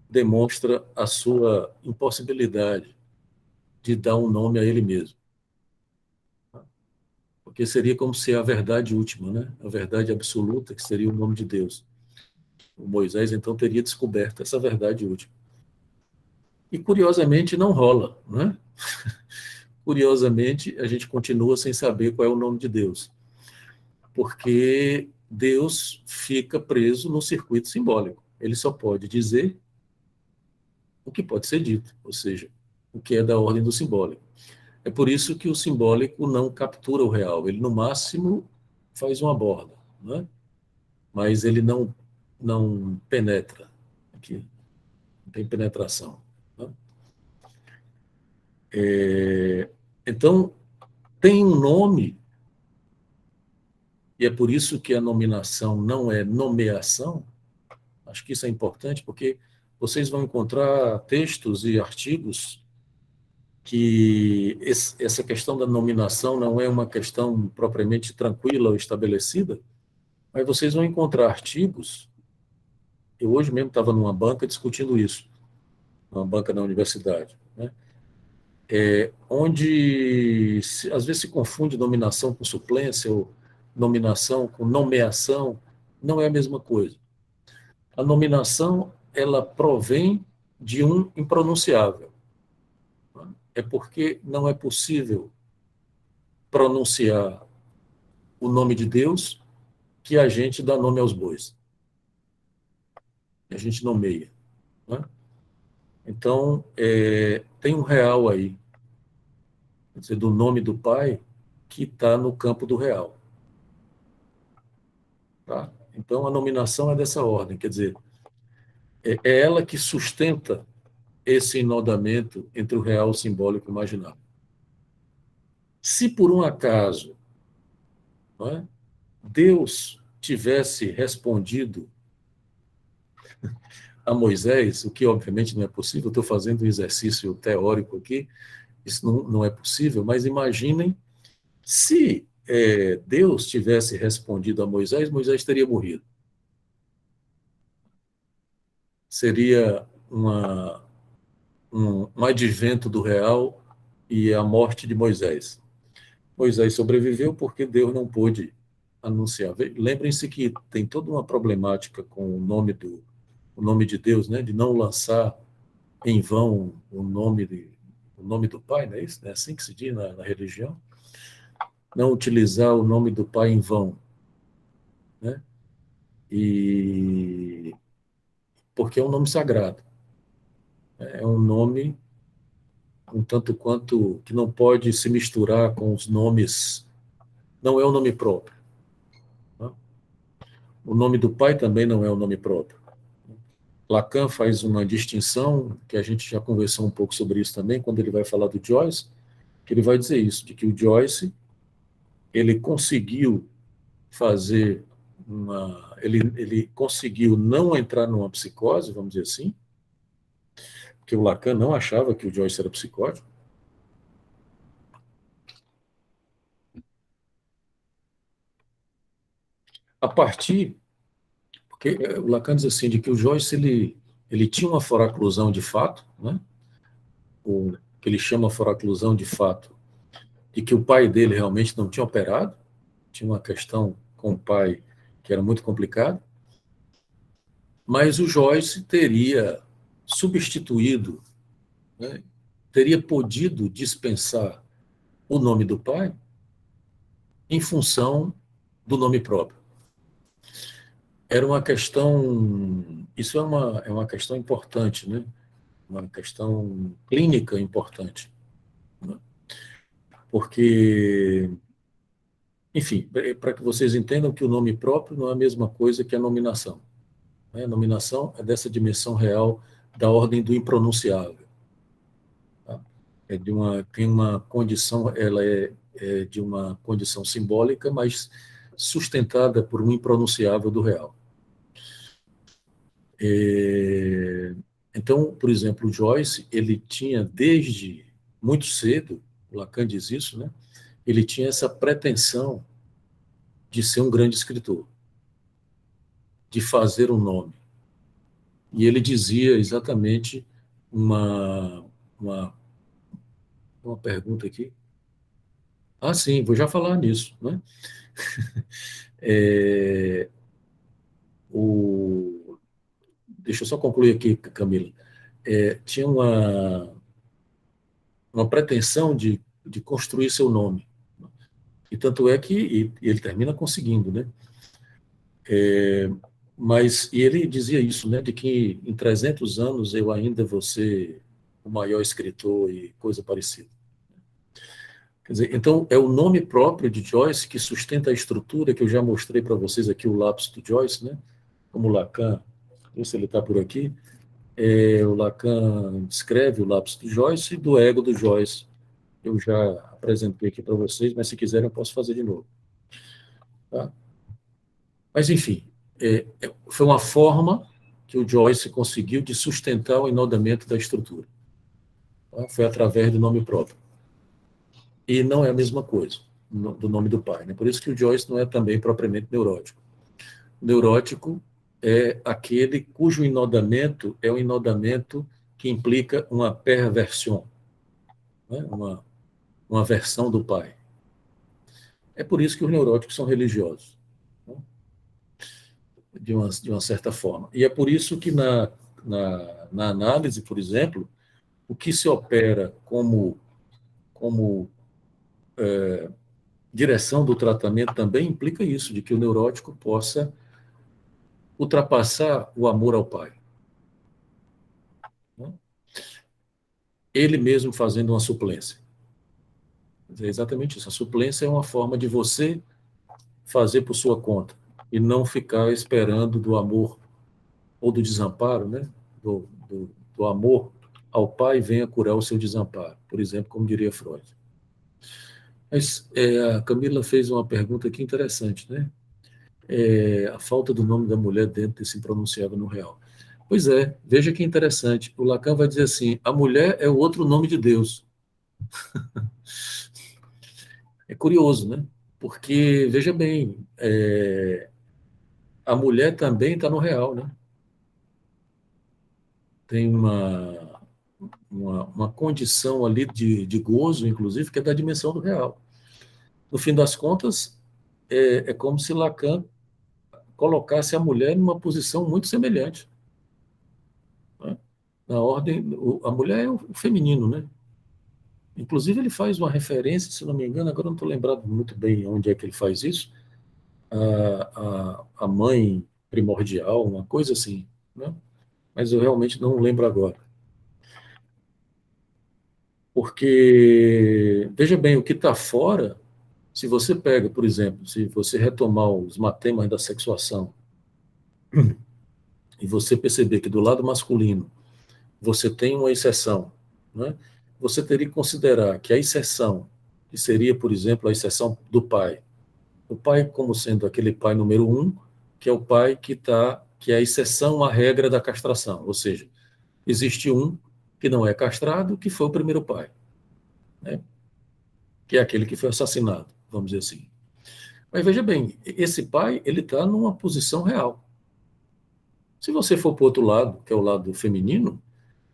demonstra a sua impossibilidade de dar um nome a ele mesmo. Porque seria como se a verdade última, né? A verdade absoluta, que seria o nome de Deus. O Moisés, então, teria descoberto essa verdade última. E, curiosamente, não rola, né? Curiosamente, a gente continua sem saber qual é o nome de Deus, porque Deus fica preso no circuito simbólico. Ele só pode dizer o que pode ser dito, ou seja, o que é da ordem do simbólico. É por isso que o simbólico não captura o real. Ele, no máximo, faz uma borda, né? Mas ele não penetra. Aqui não tem penetração, né? Então, tem um nome, e é por isso que a nominação não é nomeação. Acho que isso é importante, porque vocês vão encontrar textos e artigos que essa questão da nominação não é uma questão propriamente tranquila ou estabelecida, mas vocês vão encontrar artigos. Eu hoje mesmo estava numa banca discutindo isso, numa banca da universidade, né? Onde às vezes se confunde nominação com suplência ou nominação com nomeação, não é a mesma coisa. A nominação, ela provém de um impronunciável. É porque não é possível pronunciar o nome de Deus que a gente dá nome aos bois. A gente nomeia, né? Então, tem um real aí, quer dizer, do nome do Pai, que está no campo do real. Tá? Então, a nominação é dessa ordem, quer dizer, é ela que sustenta esse enodamento entre o real, o simbólico e o imaginário. Se por um acaso, não é, Deus tivesse respondido a Moisés, o que obviamente não é possível, estou fazendo um exercício teórico aqui, isso não é possível, mas imaginem se Deus tivesse respondido a Moisés, Moisés teria morrido. Seria um advento do real e a morte de Moisés. Moisés sobreviveu porque Deus não pôde anunciar. Lembrem-se que tem toda uma problemática com o nome de Deus, né? De não lançar em vão o nome do Pai, não é isso? É assim que se diz na religião? Não utilizar o nome do Pai em vão, né? E porque é um nome sagrado, é um nome um tanto quanto que não pode se misturar com os nomes, não é o nome próprio, né? O nome do Pai também não é o nome próprio. Lacan faz uma distinção, que a gente já conversou um pouco sobre isso também, quando ele vai falar do Joyce, que ele vai dizer isso, de que o Joyce, ele conseguiu fazer ele conseguiu não entrar numa psicose, vamos dizer assim, porque o Lacan não achava que o Joyce era psicótico. A partir, porque o Lacan diz assim, de que o Joyce, ele tinha uma foraclusão de fato, né? O que ele chama foraclusão de fato, de que o pai dele realmente não tinha operado, tinha uma questão com o pai que era muito complicada, mas o Joyce teria substituído, né? Teria podido dispensar o nome do pai em função do nome próprio. Era uma questão, isso é uma questão importante, né? Uma questão clínica importante, né? Porque, enfim, para que vocês entendam que o nome próprio não é a mesma coisa que a nominação, né? A nominação é dessa dimensão real da ordem do impronunciável, tá? Tem uma condição, ela é de uma condição simbólica, mas sustentada por um impronunciável do real. Então, por exemplo, o Joyce, ele tinha desde muito cedo, o Lacan diz isso, né? Ele tinha essa pretensão de ser um grande escritor, de fazer um nome. E ele dizia exatamente uma, uma pergunta aqui. Ah, sim, vou já falar nisso, né? É, deixa eu só concluir aqui, Camila. Tinha uma pretensão de construir seu nome. E tanto é que ele termina conseguindo, né? Mas e ele dizia isso, né? De que em 300 anos eu ainda vou ser o maior escritor e coisa parecida. Quer dizer, então é o nome próprio de Joyce que sustenta a estrutura que eu já mostrei para vocês aqui, o lapso do Joyce, né? Como Lacan, não sei se ele está por aqui, o Lacan descreve o lapso do Joyce e do ego do Joyce. Eu já apresentei aqui para vocês, mas se quiserem eu posso fazer de novo. Tá? Mas, enfim, foi uma forma que o Joyce conseguiu de sustentar o enodamento da estrutura. Tá? Foi através do nome próprio. E não é a mesma coisa do nome do pai, né? Por isso que o Joyce não é também propriamente neurótico. O neurótico é aquele cujo enodamento é um enodamento que implica uma perversão, né? Uma versão do pai. É por isso que os neuróticos são religiosos, né? De uma certa forma. E é por isso que na análise, por exemplo, o que se opera como direção do tratamento também implica isso, de que o neurótico possa ultrapassar o amor ao pai, né? Ele mesmo fazendo uma suplência. É exatamente isso. A suplência é uma forma de você fazer por sua conta e não ficar esperando do amor ou do desamparo, né? Do amor ao pai venha curar o seu desamparo, por exemplo, como diria Freud. Mas a Camila fez uma pergunta aqui interessante, né? A falta do nome da mulher dentro desse pronunciado no real. Pois é, veja que interessante. O Lacan vai dizer assim: a mulher é o outro nome de Deus. É curioso, né? Porque, veja bem, a mulher também está no real, né? Tem uma condição ali de gozo, inclusive, que é da dimensão do real. No fim das contas, é como se Lacan colocasse a mulher numa posição muito semelhante, né? Na ordem, a mulher é o feminino, né? Inclusive, ele faz uma referência, se não me engano, agora não estou lembrado muito bem onde é que ele faz isso, a mãe primordial, uma coisa assim, né? Mas eu realmente não lembro agora. Porque, veja bem, o que está fora, se você pega, por exemplo, se você retomar os matemas da sexuação e você perceber que do lado masculino você tem uma exceção, né? Você teria que considerar que a exceção, que seria, por exemplo, a exceção do pai, o pai como sendo aquele pai número um, que é o pai que é a exceção à regra da castração, ou seja, existe um que não é castrado, que foi o primeiro pai, né? Que é aquele que foi assassinado, vamos dizer assim. Mas veja bem, esse pai, ele está numa posição real. Se você for para o outro lado, que é o lado feminino,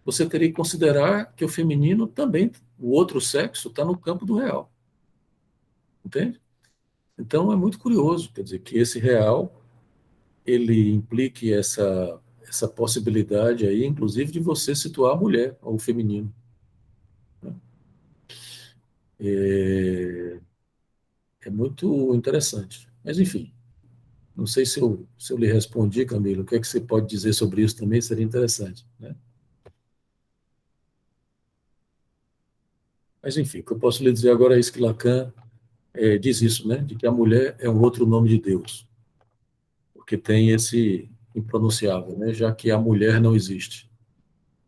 você teria que considerar que o feminino também, o outro sexo, está no campo do real. Entende? Então é muito curioso, quer dizer, que esse real, ele implique essa possibilidade aí, inclusive, de você situar a mulher, ou o feminino, né? É muito interessante. Mas, enfim, não sei se eu lhe respondi, Camila. O que é que você pode dizer sobre isso também? Seria interessante, né? Mas, enfim, o que eu posso lhe dizer agora é isso que Lacan diz isso, né? De que a mulher é um outro nome de Deus, porque tem esse impronunciável, né? Já que a mulher não existe,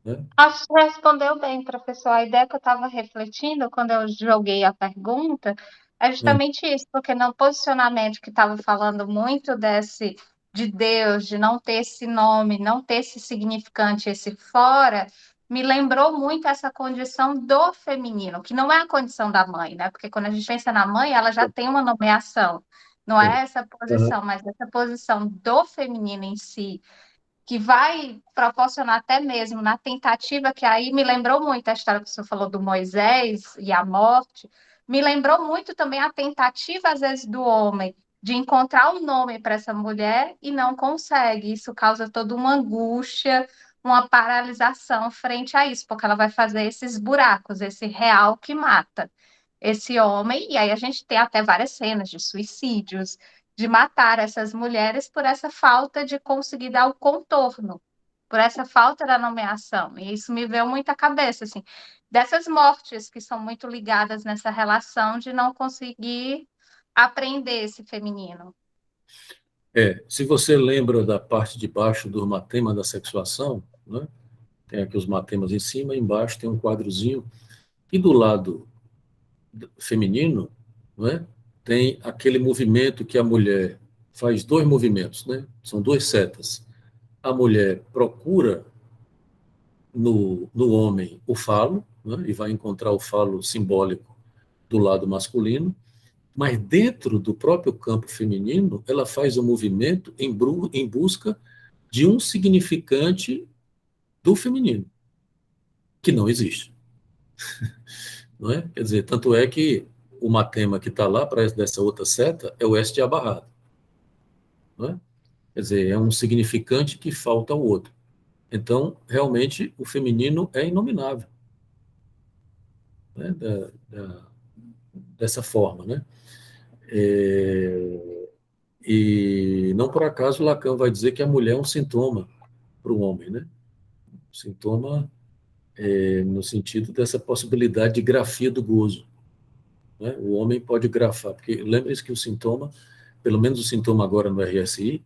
né? Acho que respondeu bem, professor. A ideia que eu estava refletindo quando eu joguei a pergunta é Hum, justamente isso, porque no posicionamento que estava falando muito desse de Deus, de não ter esse nome, não ter esse significante, esse fora, me lembrou muito essa condição do feminino, que não é a condição da mãe, né? Porque quando a gente pensa na mãe, ela já tem uma nomeação, não é. é essa Aham. posição, mas essa posição do feminino em si que vai proporcionar até mesmo na tentativa, que aí me lembrou muito a história que o senhor falou do Moisés e a morte, me lembrou muito também a tentativa, às vezes, do homem de encontrar um nome para essa mulher e não consegue. Isso causa toda uma angústia, uma paralisação frente a isso, porque ela vai fazer esses buracos, esse real que mata esse homem, e aí a gente tem até várias cenas de suicídios, de matar essas mulheres por essa falta de conseguir dar o contorno, por essa falta da nomeação. E isso me veio muito à cabeça, assim, dessas mortes que são muito ligadas nessa relação de não conseguir aprender esse feminino. Se você lembra da parte de baixo do matema da sexuação, né? Tem aqui os matemas em cima, embaixo tem um quadrozinho, e do lado feminino, né? Tem aquele movimento que a mulher faz dois movimentos, né? São duas setas. A mulher procura no homem o falo, né? E vai encontrar o falo simbólico do lado masculino, mas dentro do próprio campo feminino, ela faz um movimento em busca de um significante do feminino, que não existe, não é? Quer dizer, tanto é que o matema que está lá para dessa outra seta é o S de abarrado, não é? Quer dizer, é um significante que falta ao outro. Então, realmente, o feminino é inominável, né? Dessa forma, né? E não por acaso Lacan vai dizer que a mulher é um sintoma para o homem, né? Sintoma no sentido dessa possibilidade de grafia do gozo, né? O homem pode grafar, porque lembre-se que o sintoma, pelo menos o sintoma agora no RSI,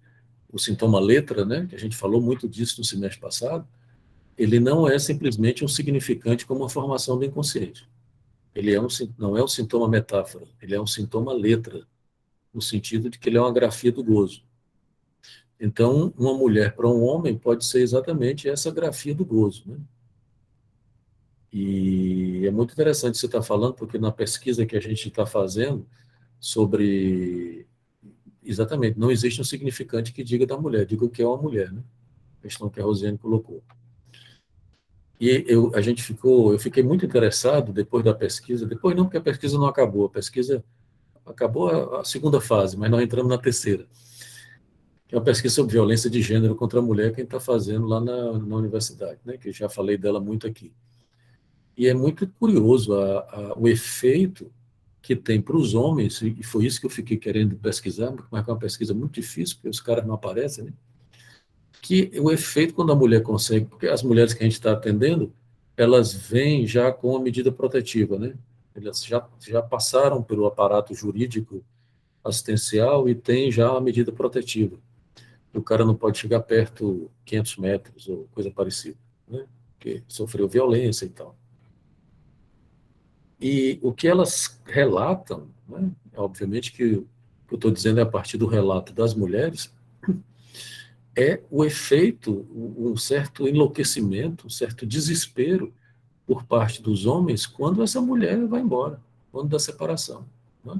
o sintoma letra, né? Que a gente falou muito disso no semestre passado, ele não é simplesmente um significante como uma formação do inconsciente. Ele não é um sintoma metáfora, ele é um sintoma letra, no sentido de que ele é uma grafia do gozo. Então, uma mulher para um homem pode ser exatamente essa grafia do gozo, né? E é muito interessante você estar falando, porque na pesquisa que a gente está fazendo sobre... Exatamente, não existe um significante que diga da mulher, diga o que é uma mulher, né? A questão que a Rosiane colocou. E eu fiquei muito interessado depois da pesquisa, depois não, porque a pesquisa não acabou, a pesquisa acabou a segunda fase, mas nós entramos na terceira, que é uma pesquisa sobre violência de gênero contra a mulher, que a gente está fazendo lá na universidade, né? Que eu já falei dela muito aqui. E é muito curioso o efeito que tem para os homens, e foi isso que eu fiquei querendo pesquisar, mas é uma pesquisa muito difícil, porque os caras não aparecem, né? Que o efeito quando a mulher consegue, porque as mulheres que a gente está atendendo, elas vêm já com a medida protetiva, né? Elas já passaram pelo aparato jurídico assistencial e tem já a medida protetiva. O cara não pode chegar perto 500 metros ou coisa parecida, né? Porque sofreu violência e tal. E o que elas relatam, né? Obviamente que o que eu estou dizendo é a partir do relato das mulheres, é o efeito, um certo enlouquecimento, um certo desespero por parte dos homens quando essa mulher vai embora, quando da separação, né?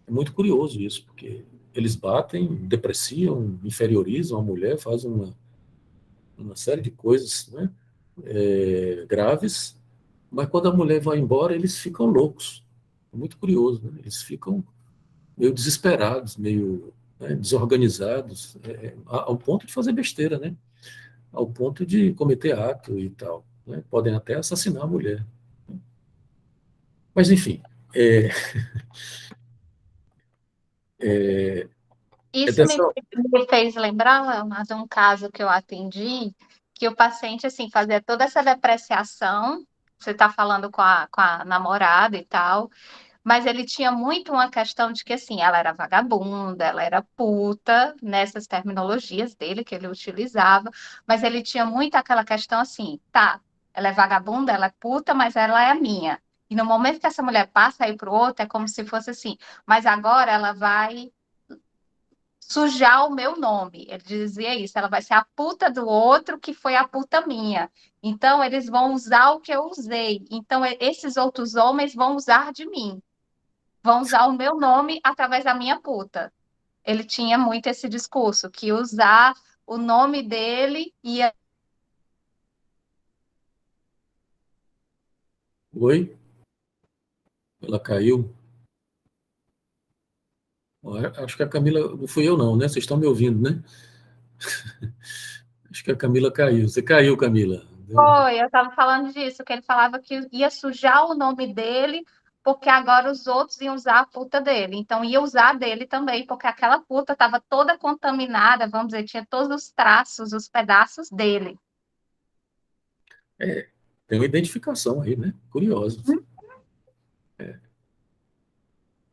É muito curioso isso, porque eles batem, depreciam, inferiorizam a mulher, fazem uma série de coisas, né, graves, mas quando a mulher vai embora, eles ficam loucos. É muito curioso, né? Eles ficam meio desesperados, meio, né, desorganizados, ao ponto de fazer besteira, né? Ao ponto de cometer ato e tal, né? Podem até assassinar a mulher. Mas, enfim, é, é Isso dessa... me fez lembrar, Leonardo, um caso que eu atendi, que o paciente, assim, fazia toda essa depreciação, você está falando com a namorada e tal, mas ele tinha muito uma questão de que, assim, ela era vagabunda, ela era puta, nessas terminologias dele que ele utilizava, mas ele tinha muito aquela questão assim, tá, ela é vagabunda, ela é puta, mas ela é a minha. E no momento que essa mulher passa aí para o outro, é como se fosse assim, mas agora ela vai sujar o meu nome. Ele dizia isso, ela vai ser a puta do outro que foi a puta minha. Então, eles vão usar o que eu usei. Então, esses outros homens vão usar de mim. Vão usar o meu nome através da minha puta. Ele tinha muito esse discurso, que usar o nome dele ia... Oi? Ela caiu? Acho que a Camila, não fui eu não, né? Vocês estão me ouvindo, né? Acho que a Camila caiu. Você caiu, Camila. Foi, eu estava falando disso, que ele falava que ia sujar o nome dele, porque agora os outros iam usar a puta dele. Então, ia usar dele também, porque aquela puta estava toda contaminada, vamos dizer, tinha todos os traços, os pedaços dele. Tem uma identificação aí, né? Curiosa.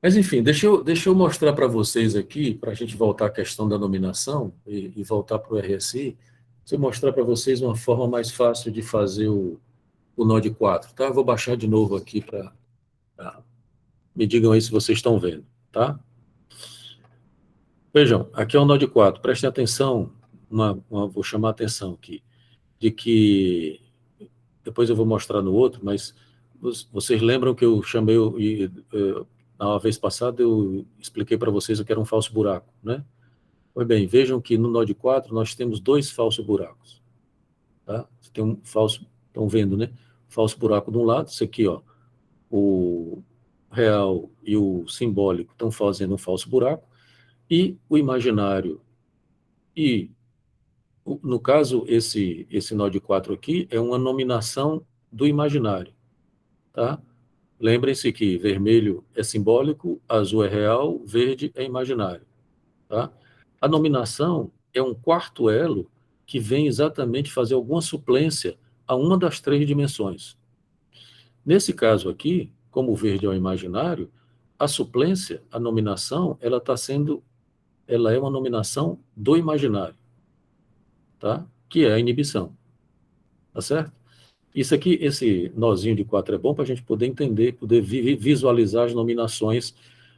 Mas, enfim, deixa eu mostrar para vocês aqui, para a gente voltar à questão da nominação e voltar para o RSI, deixa eu mostrar para vocês uma forma mais fácil de fazer o nó de 4, tá? Eu vou baixar de novo aqui para... Me digam aí se vocês estão vendo, tá? Vejam, aqui é o nó de 4. Prestem atenção, vou chamar a atenção aqui, de que... Depois eu vou mostrar no outro, mas vocês lembram que eu chamei... Na vez passada eu expliquei para vocês o que era um falso buraco, né? Pois bem, vejam que no nó de 4 nós temos dois falsos buracos, tá? Você tem um falso, estão vendo, né? Falso buraco de um lado, isso aqui, ó, o real e o simbólico estão fazendo um falso buraco, e o imaginário, e no caso, esse nó de 4 aqui é uma nominação do imaginário, tá? Lembrem-se que vermelho é simbólico, azul é real, verde é imaginário, tá? A nominação é um quarto elo que vem exatamente fazer alguma suplência a uma das três dimensões. Nesse caso aqui, como o verde é o imaginário, a suplência, a nominação, ela é uma nominação do imaginário, tá? Que é a inibição. Tá certo? Isso aqui, esse nozinho de 4 é bom para a gente poder entender, poder visualizar as nominações,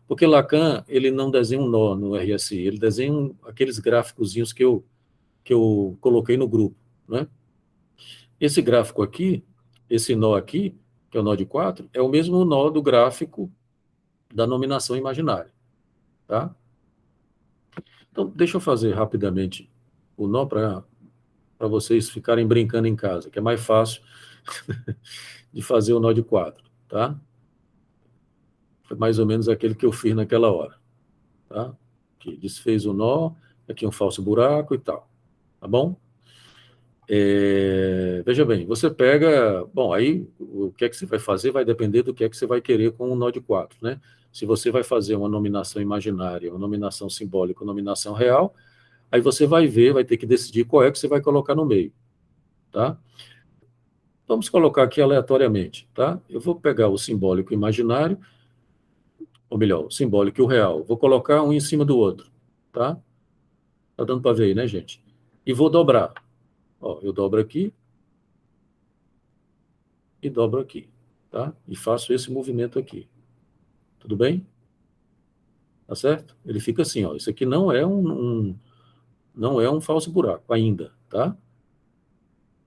porque Lacan, ele não desenha um nó no RSI, ele desenha aqueles gráficozinhos que eu coloquei no grupo, né? Esse gráfico aqui, esse nó aqui, que é o nó de 4, é o mesmo nó do gráfico da nominação imaginária, tá? Então, deixa eu fazer rapidamente o nó para vocês ficarem brincando em casa, que é mais fácil de fazer o nó de 4, tá? Foi mais ou menos aquele que eu fiz naquela hora, tá? Que desfez o nó, aqui um falso buraco e tal, tá bom? Veja bem, você pega... Bom, aí o que é que você vai fazer vai depender do que é que você vai querer com o nó de 4, né? Se você vai fazer uma nominação imaginária, uma nominação simbólica, uma nominação real, aí você vai ver, vai ter que decidir qual é que você vai colocar no meio, tá? Vamos colocar aqui aleatoriamente, tá? Eu vou pegar o simbólico e o imaginário, ou melhor, o simbólico e o real. Vou colocar um em cima do outro, tá? Tá dando para ver aí, né, gente? E vou dobrar. Ó, eu dobro aqui e dobro aqui, tá? E faço esse movimento aqui. Tudo bem? Tá certo? Ele fica assim, ó. Isso aqui não é não é um falso buraco ainda, tá?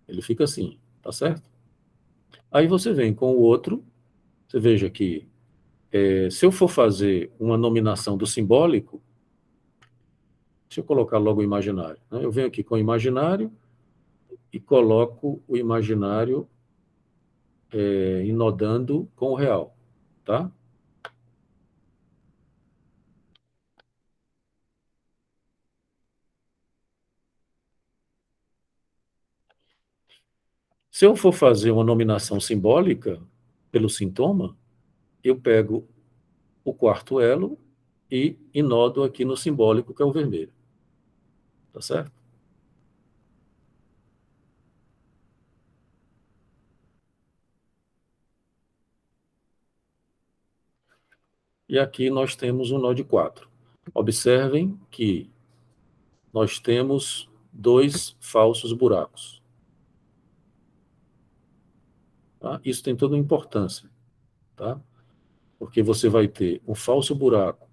Ele fica assim, tá certo? Aí você vem com o outro, você veja que se eu for fazer uma nominação do simbólico, deixa eu colocar logo o imaginário, né? Eu venho aqui com o imaginário e coloco o imaginário inodando com o real, tá? Se eu for fazer uma nominação simbólica pelo sintoma, eu pego o quarto elo e inodo aqui no simbólico, que é o vermelho. Tá certo? E aqui nós temos um nó de 4. Observem que nós temos 2 falsos buracos. Tá? Isso tem toda uma importância, tá? Porque você vai ter um falso buraco,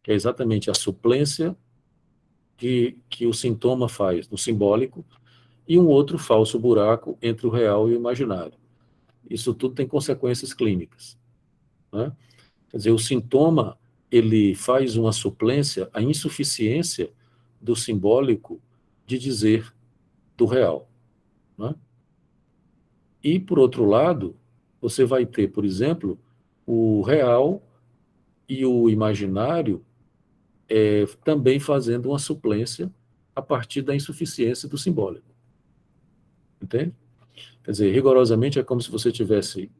que é exatamente a suplência que o sintoma faz no simbólico, e um outro falso buraco entre o real e o imaginário. Isso tudo tem consequências clínicas, né? Quer dizer, o sintoma, ele faz uma suplência, a insuficiência do simbólico de dizer do real, né? E, por outro lado, você vai ter, por exemplo, o real e o imaginário também fazendo uma suplência a partir da insuficiência do simbólico. Entende? Quer dizer, rigorosamente é como se você tivesse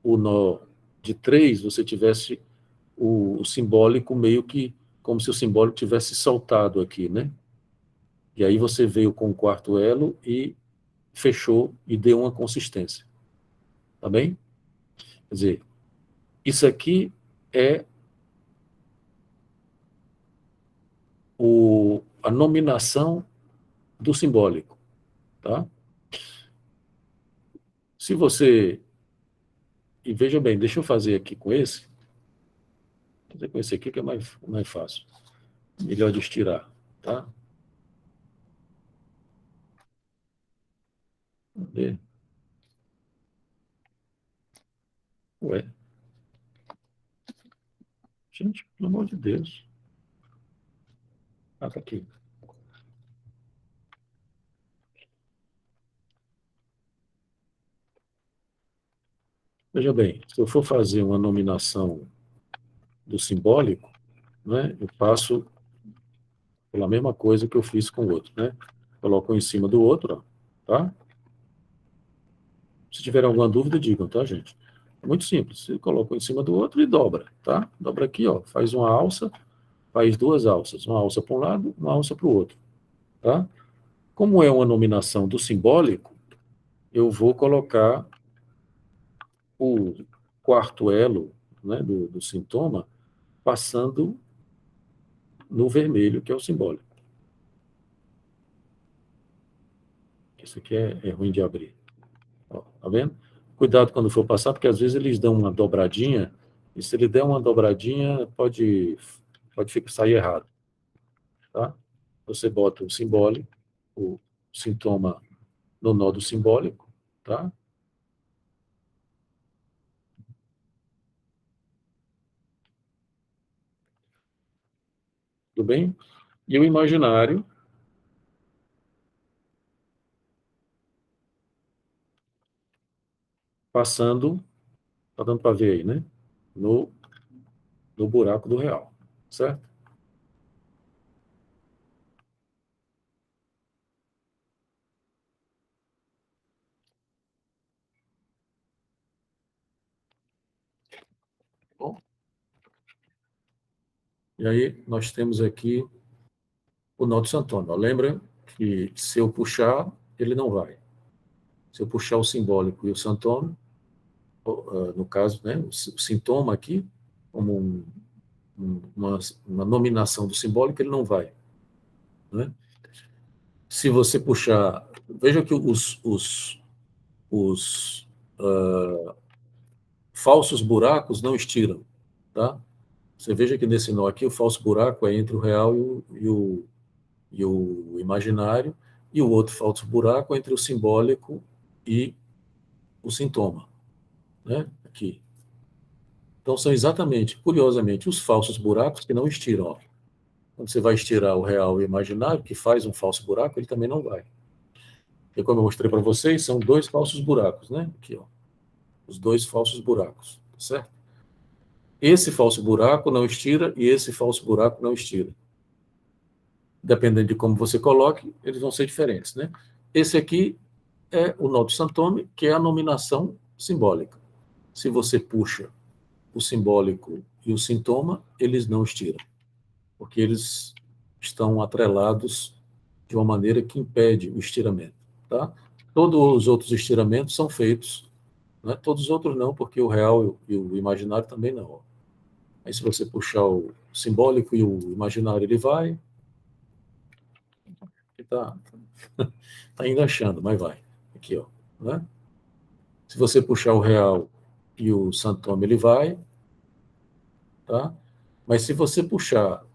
o nó de 3, você tivesse o simbólico meio que como se o simbólico tivesse saltado aqui, né? E aí você veio com o quarto elo e fechou e deu uma consistência. Tá bem? Quer dizer, isso aqui é a nominação do simbólico, tá? Se você... E veja bem, deixa eu fazer aqui com esse. Vou fazer com esse aqui que é mais fácil. Melhor de estirar, tá? Cadê? Ué. Gente, pelo amor de Deus. Ah, tá aqui. Veja bem, se eu for fazer uma nominação do simbólico, né, eu passo pela mesma coisa que eu fiz com o outro, né? Coloco um em cima do outro, ó, tá? Se tiver alguma dúvida, digam, tá, gente? É muito simples. Você coloca um em cima do outro e dobra, tá? Dobra aqui, ó, faz uma alça, faz 2 alças, uma alça para um lado, uma alça para o outro, tá? Como é uma nominação do simbólico, eu vou colocar o quarto elo, né, do sintoma passando no vermelho, que é o simbólico. Isso aqui é ruim de abrir. Ó, tá vendo? Cuidado quando for passar, porque às vezes eles dão uma dobradinha, e se ele der uma dobradinha, pode sair errado, tá? Você bota o simbólico, o sintoma no nó do simbólico, tá? Tudo bem? E o imaginário, passando, tá dando para ver aí, né? No, no buraco do real, certo? Bom, e aí nós temos aqui o nó de Santo Antônio. Lembra que se eu puxar, ele não vai. Se eu puxar o simbólico e o Santo Antônio, no caso, né, o sintoma aqui, como uma nominação do simbólico, ele não vai. Né? Se você puxar, veja que os falsos buracos não estiram, tá? Você veja que nesse nó aqui, o falso buraco é entre o real e o imaginário, e o outro falso buraco é entre o simbólico e o sintoma, né? Aqui. Então, são exatamente, curiosamente, os falsos buracos que não estiram. Ó. Quando você vai estirar o real e o imaginário, que faz um falso buraco, ele também não vai. E como eu mostrei para vocês, são dois falsos buracos, né? Aqui, ó. Os dois falsos buracos, tá certo? Esse falso buraco não estira e esse falso buraco não estira. Dependendo de como você coloque, eles vão ser diferentes, né? Esse aqui é o nó do Santome, que é a nominação simbólica. Se você puxa o simbólico e o sintoma, eles não estiram, porque eles estão atrelados de uma maneira que impede o estiramento, tá? Todos os outros estiramentos são feitos, né? Todos os outros não, porque o real e o imaginário também não. Aí se você puxar o simbólico e o imaginário, ele vai, tá, tá enganchando, mas vai. Aqui, ó, né? Se você puxar o real e o santoma, ele vai, tá? Mas se você puxar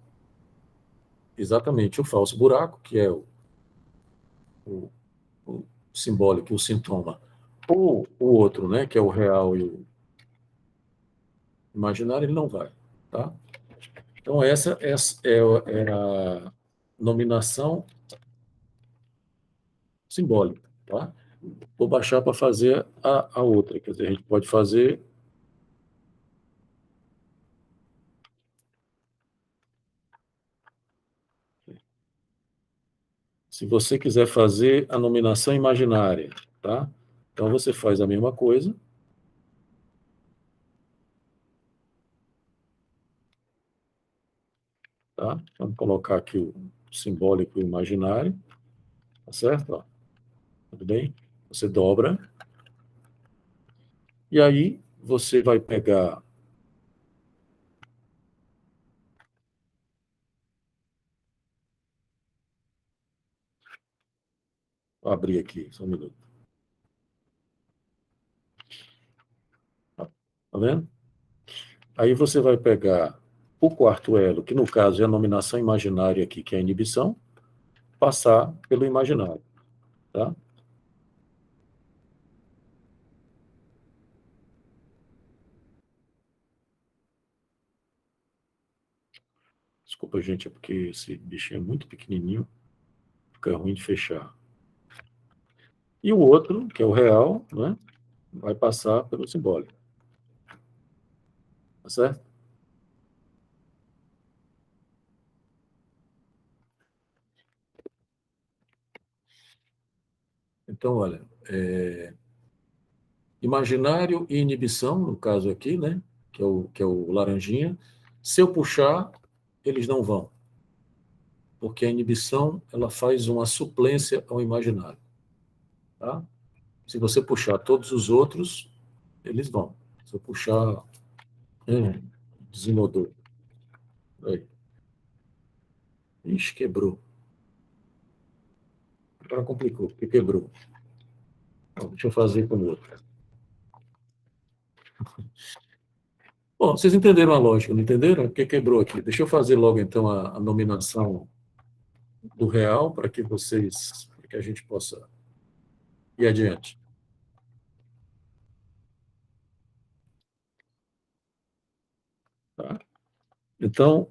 exatamente o falso buraco, que é o, o simbólico e o sintoma, ou o outro, né, que é o real e o imaginário, ele não vai, tá? Então, essa é a nominação simbólica, tá? Vou baixar para fazer a outra, quer dizer, a gente pode fazer. Se você quiser fazer a nominação imaginária, tá? Então, você faz a mesma coisa, tá? Vamos colocar aqui o simbólico e o imaginário, tá certo? Ó, tudo bem? Você dobra, e aí você vai pegar. Vou abrir aqui, só um minuto. Tá vendo? Aí você vai pegar o quarto elo, que no caso é a nominação imaginária aqui, que é a inibição, passar pelo imaginário, tá? Desculpa, gente, é porque esse bichinho é muito pequenininho, fica ruim de fechar. E o outro, que é o real, né, vai passar pelo simbólico. Tá certo? Então, olha, imaginário e inibição, no caso aqui, né, que é o laranjinha, se eu puxar, eles não vão. Porque a inibição, ela faz uma suplência ao imaginário. Tá? Se você puxar todos os outros, eles vão. Se eu puxar, desinodou. Aí. Ixi, quebrou. Agora complicou, porque quebrou. Então, deixa eu fazer com o outro. Bom, vocês entenderam a lógica, não entenderam? O que quebrou aqui? Deixa eu fazer logo, então, a nominação do real para que a gente possa ir adiante. Tá? Então,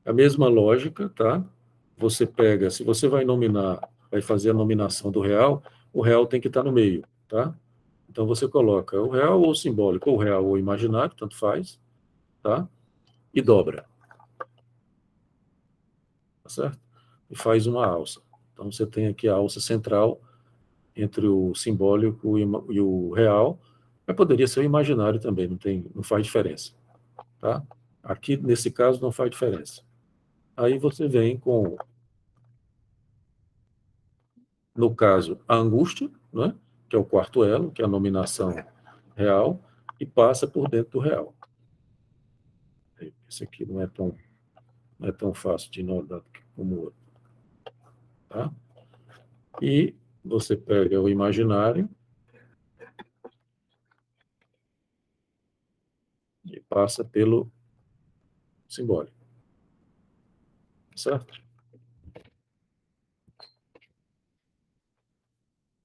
a mesma lógica, tá? Você pega, se você vai fazer a nominação do real, o real tem que estar no meio, tá? Então você coloca o real ou o simbólico, ou o real ou o imaginário, tanto faz, tá? E dobra, tá certo? E faz uma alça. Então você tem aqui a alça central entre o simbólico e o real, mas poderia ser o imaginário também, não faz diferença, tá? Aqui, nesse caso, não faz diferença. Aí você vem com, no caso, a angústia, né? Que é o quarto elo, que é a nominação real, e passa por dentro do real. Esse aqui não é tão fácil de notar como o outro. Tá? E você pega o imaginário e passa pelo simbólico. Certo?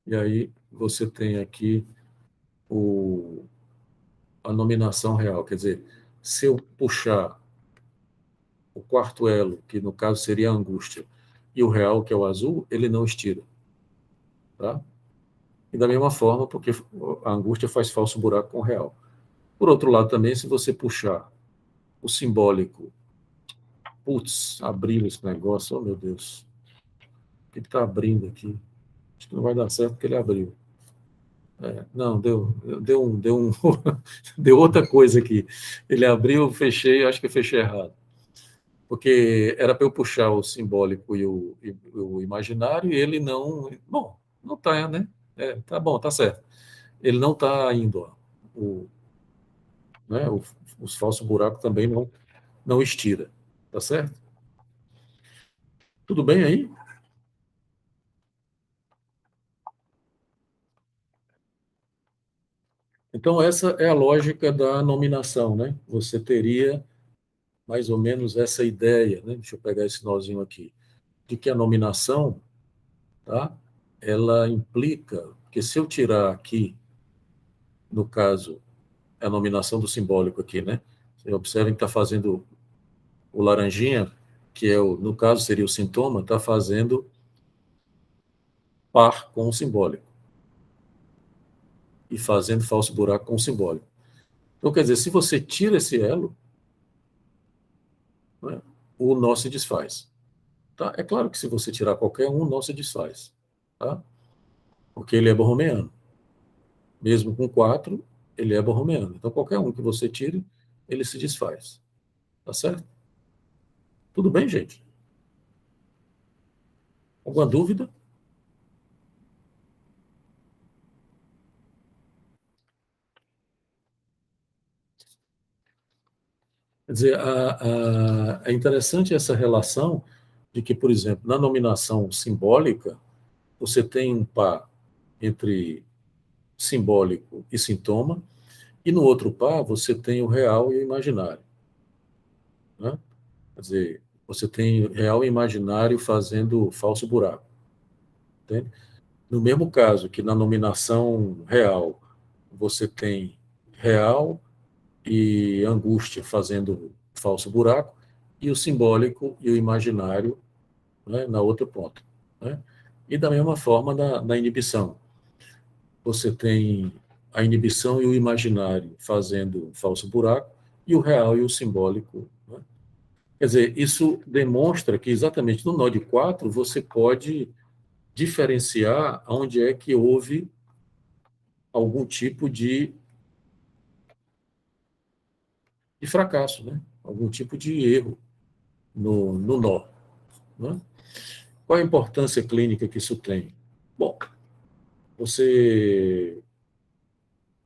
E aí você tem aqui a nominação real. Quer dizer, se eu puxar o quarto elo, que no caso seria a angústia, e o real, que é o azul, ele não estira. Tá? E da mesma forma, porque a angústia faz falso buraco com o real. Por outro lado, também, se você puxar o simbólico, putz, abriu esse negócio, oh meu Deus, o que está abrindo aqui? Acho que não vai dar certo porque ele abriu. Não, deu outra coisa aqui. Ele abriu, eu fechei, acho que eu fechei errado. Porque era para eu puxar o simbólico e o imaginário, e ele não. Bom, não está, né? Tá bom, tá certo. Ele não está indo. Ó. Né, os falsos buracos também não estira. Tá certo? Tudo bem aí? Então, essa é a lógica da nominação, né? Você teria mais ou menos essa ideia, né? Deixa eu pegar esse nozinho aqui, de que a nominação, tá? Ela implica que se eu tirar aqui, no caso, a nominação do simbólico aqui, né? Você observa que está fazendo o laranjinha, que no caso seria o sintoma, está fazendo par com o simbólico e fazendo falso buraco com o simbólico. Então, quer dizer, se você tira esse elo, né, o nó se desfaz. Tá? É claro que se você tirar qualquer um, o nó se desfaz. Tá? Porque ele é borromeano. Mesmo com 4, ele é borromeano. Então, qualquer um que você tire, ele se desfaz. Tá certo? Tudo bem, gente? Alguma dúvida? Quer dizer, é interessante essa relação de que, por exemplo, na nominação simbólica, você tem um par entre simbólico e sintoma, e no outro par você tem o real e o imaginário. Né? Quer dizer, você tem real e imaginário fazendo falso buraco. Entende? No mesmo caso que na nominação real, você tem real e angústia fazendo falso buraco, e o simbólico e o imaginário, né, na outra ponta. Né? E da mesma forma na inibição. Você tem a inibição e o imaginário fazendo falso buraco, e o real e o simbólico. Né? Quer dizer, isso demonstra que exatamente no nó de 4 você pode diferenciar onde é que houve algum tipo de fracasso, né? Algum tipo de erro no nó. Né? Qual a importância clínica que isso tem? Bom, você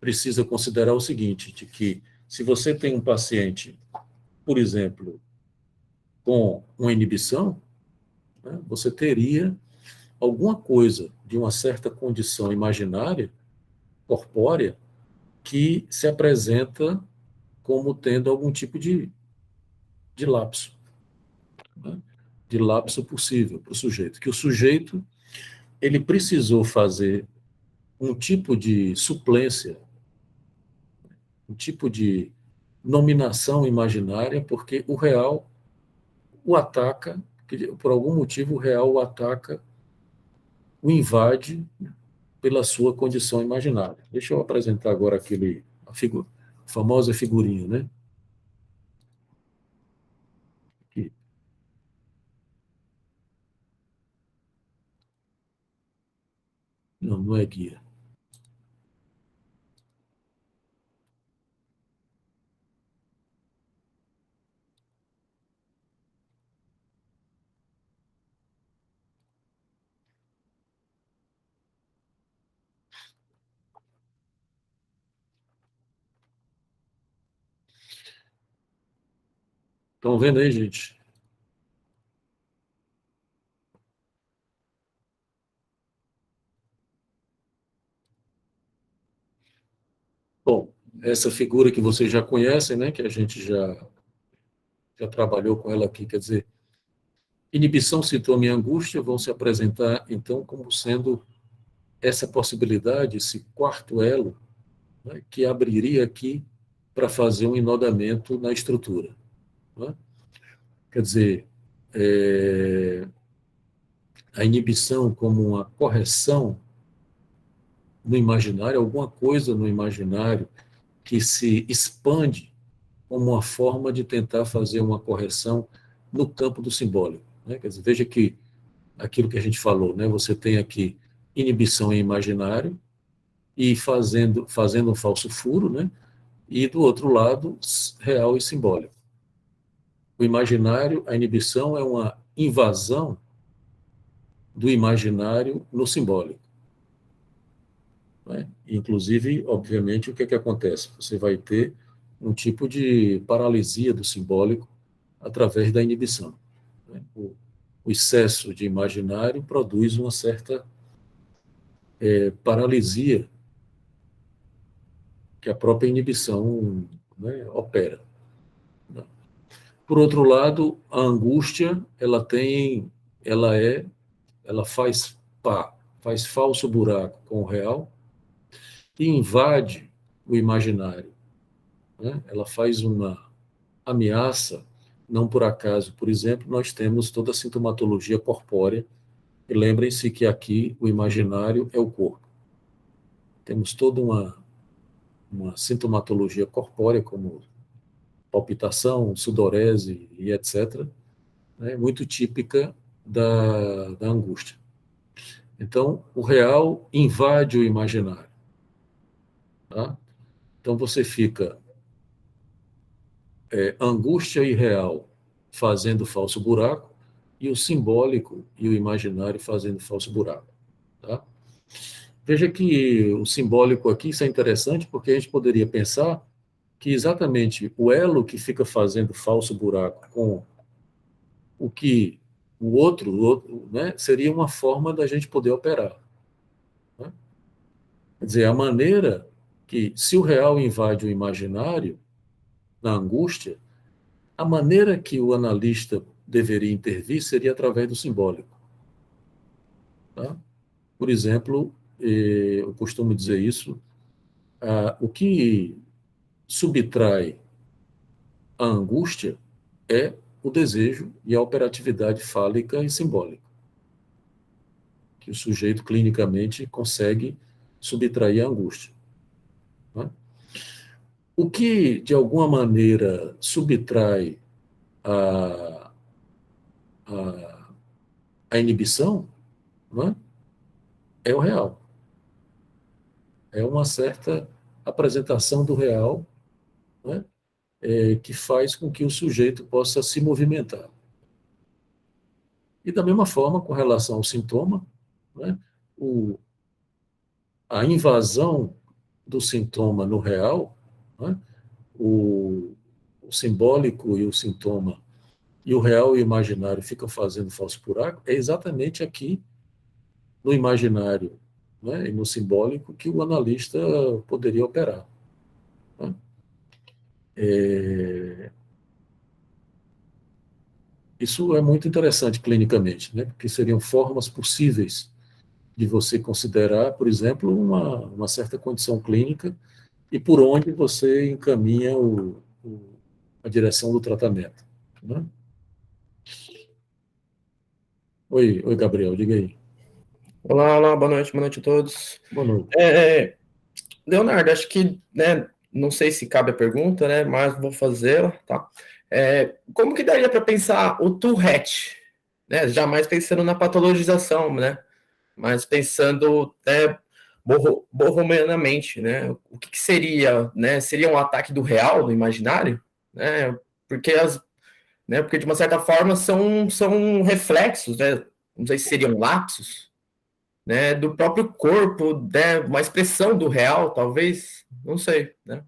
precisa considerar o seguinte, de que se você tem um paciente, por exemplo, com uma inibição, né, você teria alguma coisa de uma certa condição imaginária, corpórea, que se apresenta como tendo algum tipo de lapso, né? De lapso possível para o sujeito. Que o sujeito ele precisou fazer um tipo de suplência, um tipo de nominação imaginária, porque o real o ataca, por algum motivo o real o ataca, o invade pela sua condição imaginária. Deixa eu apresentar agora a famosa figurinha, né? Aqui. Não, não é guia. Estão vendo aí, gente? Bom, essa figura que vocês já conhecem, né, que a gente já trabalhou com ela aqui, quer dizer, inibição, sintoma e angústia vão se apresentar, então, como sendo essa possibilidade, esse quarto elo, né, que abriria aqui para fazer um enodamento na estrutura, né? Quer dizer, a inibição como uma correção no imaginário, alguma coisa no imaginário que se expande como uma forma de tentar fazer uma correção no campo do simbólico, né? Quer dizer, veja que aquilo que a gente falou, né? Você tem aqui inibição em imaginário e fazendo um falso furo, né? E do outro lado, real e simbólico. O imaginário, a inibição é uma invasão do imaginário no simbólico, né? Inclusive, obviamente, o que é que acontece? Você vai ter um tipo de paralisia do simbólico através da inibição, né? O excesso de imaginário produz uma certa paralisia que a própria inibição, né, opera, né? Por outro lado, a angústia, ela faz faz falso buraco com o real e invade o imaginário, né? Ela faz uma ameaça, não por acaso, por exemplo, nós temos toda a sintomatologia corpórea, e lembrem-se que aqui o imaginário é o corpo. Temos toda uma sintomatologia corpórea, como palpitação, sudorese e etc., né, muito típica da angústia. Então, o real invade o imaginário, tá? Então, você fica angústia e real fazendo falso buraco, e o simbólico e o imaginário fazendo falso buraco, tá? Veja que o simbólico aqui, isso é interessante, porque a gente poderia pensar que exatamente o elo que fica fazendo falso buraco com o que o outro, né, seria uma forma da gente poder operar, né? Quer dizer, a maneira que, se o real invade o imaginário, na angústia, a maneira que o analista deveria intervir seria através do simbólico, tá? Por exemplo, eu costumo dizer isso, o que subtrai a angústia é o desejo e a operatividade fálica e simbólica, que o sujeito clinicamente consegue subtrair a angústia, né? O que, de alguma maneira, subtrai a, a, a inibição, né, é o real. É uma certa apresentação do real, né, que faz com que o sujeito possa se movimentar. E da mesma forma, com relação ao sintoma, né, o, a invasão do sintoma no real, né, o simbólico e o sintoma, e o real e o imaginário ficam fazendo falso buraco, é exatamente aqui no imaginário, né, e no simbólico que o analista poderia operar. Né? Isso é muito interessante clinicamente, né, porque seriam formas possíveis de você considerar, por exemplo, uma certa condição clínica e por onde você encaminha a direção do tratamento. Né? Oi, Gabriel, diga aí. Olá, boa noite a todos. Boa noite. Leonardo, acho que, né, não sei se cabe a pergunta, né, mas vou fazê-la, tá? Como que daria para pensar o Tourette, né? Jamais pensando na patologização, né? Mas pensando borromeanamente, né? O que seria, né? Seria um ataque do real, do imaginário, né? Porque porque de uma certa forma são reflexos, né? Não sei se seriam lapsos, né, do próprio corpo, né, uma expressão do real, talvez, não sei, né?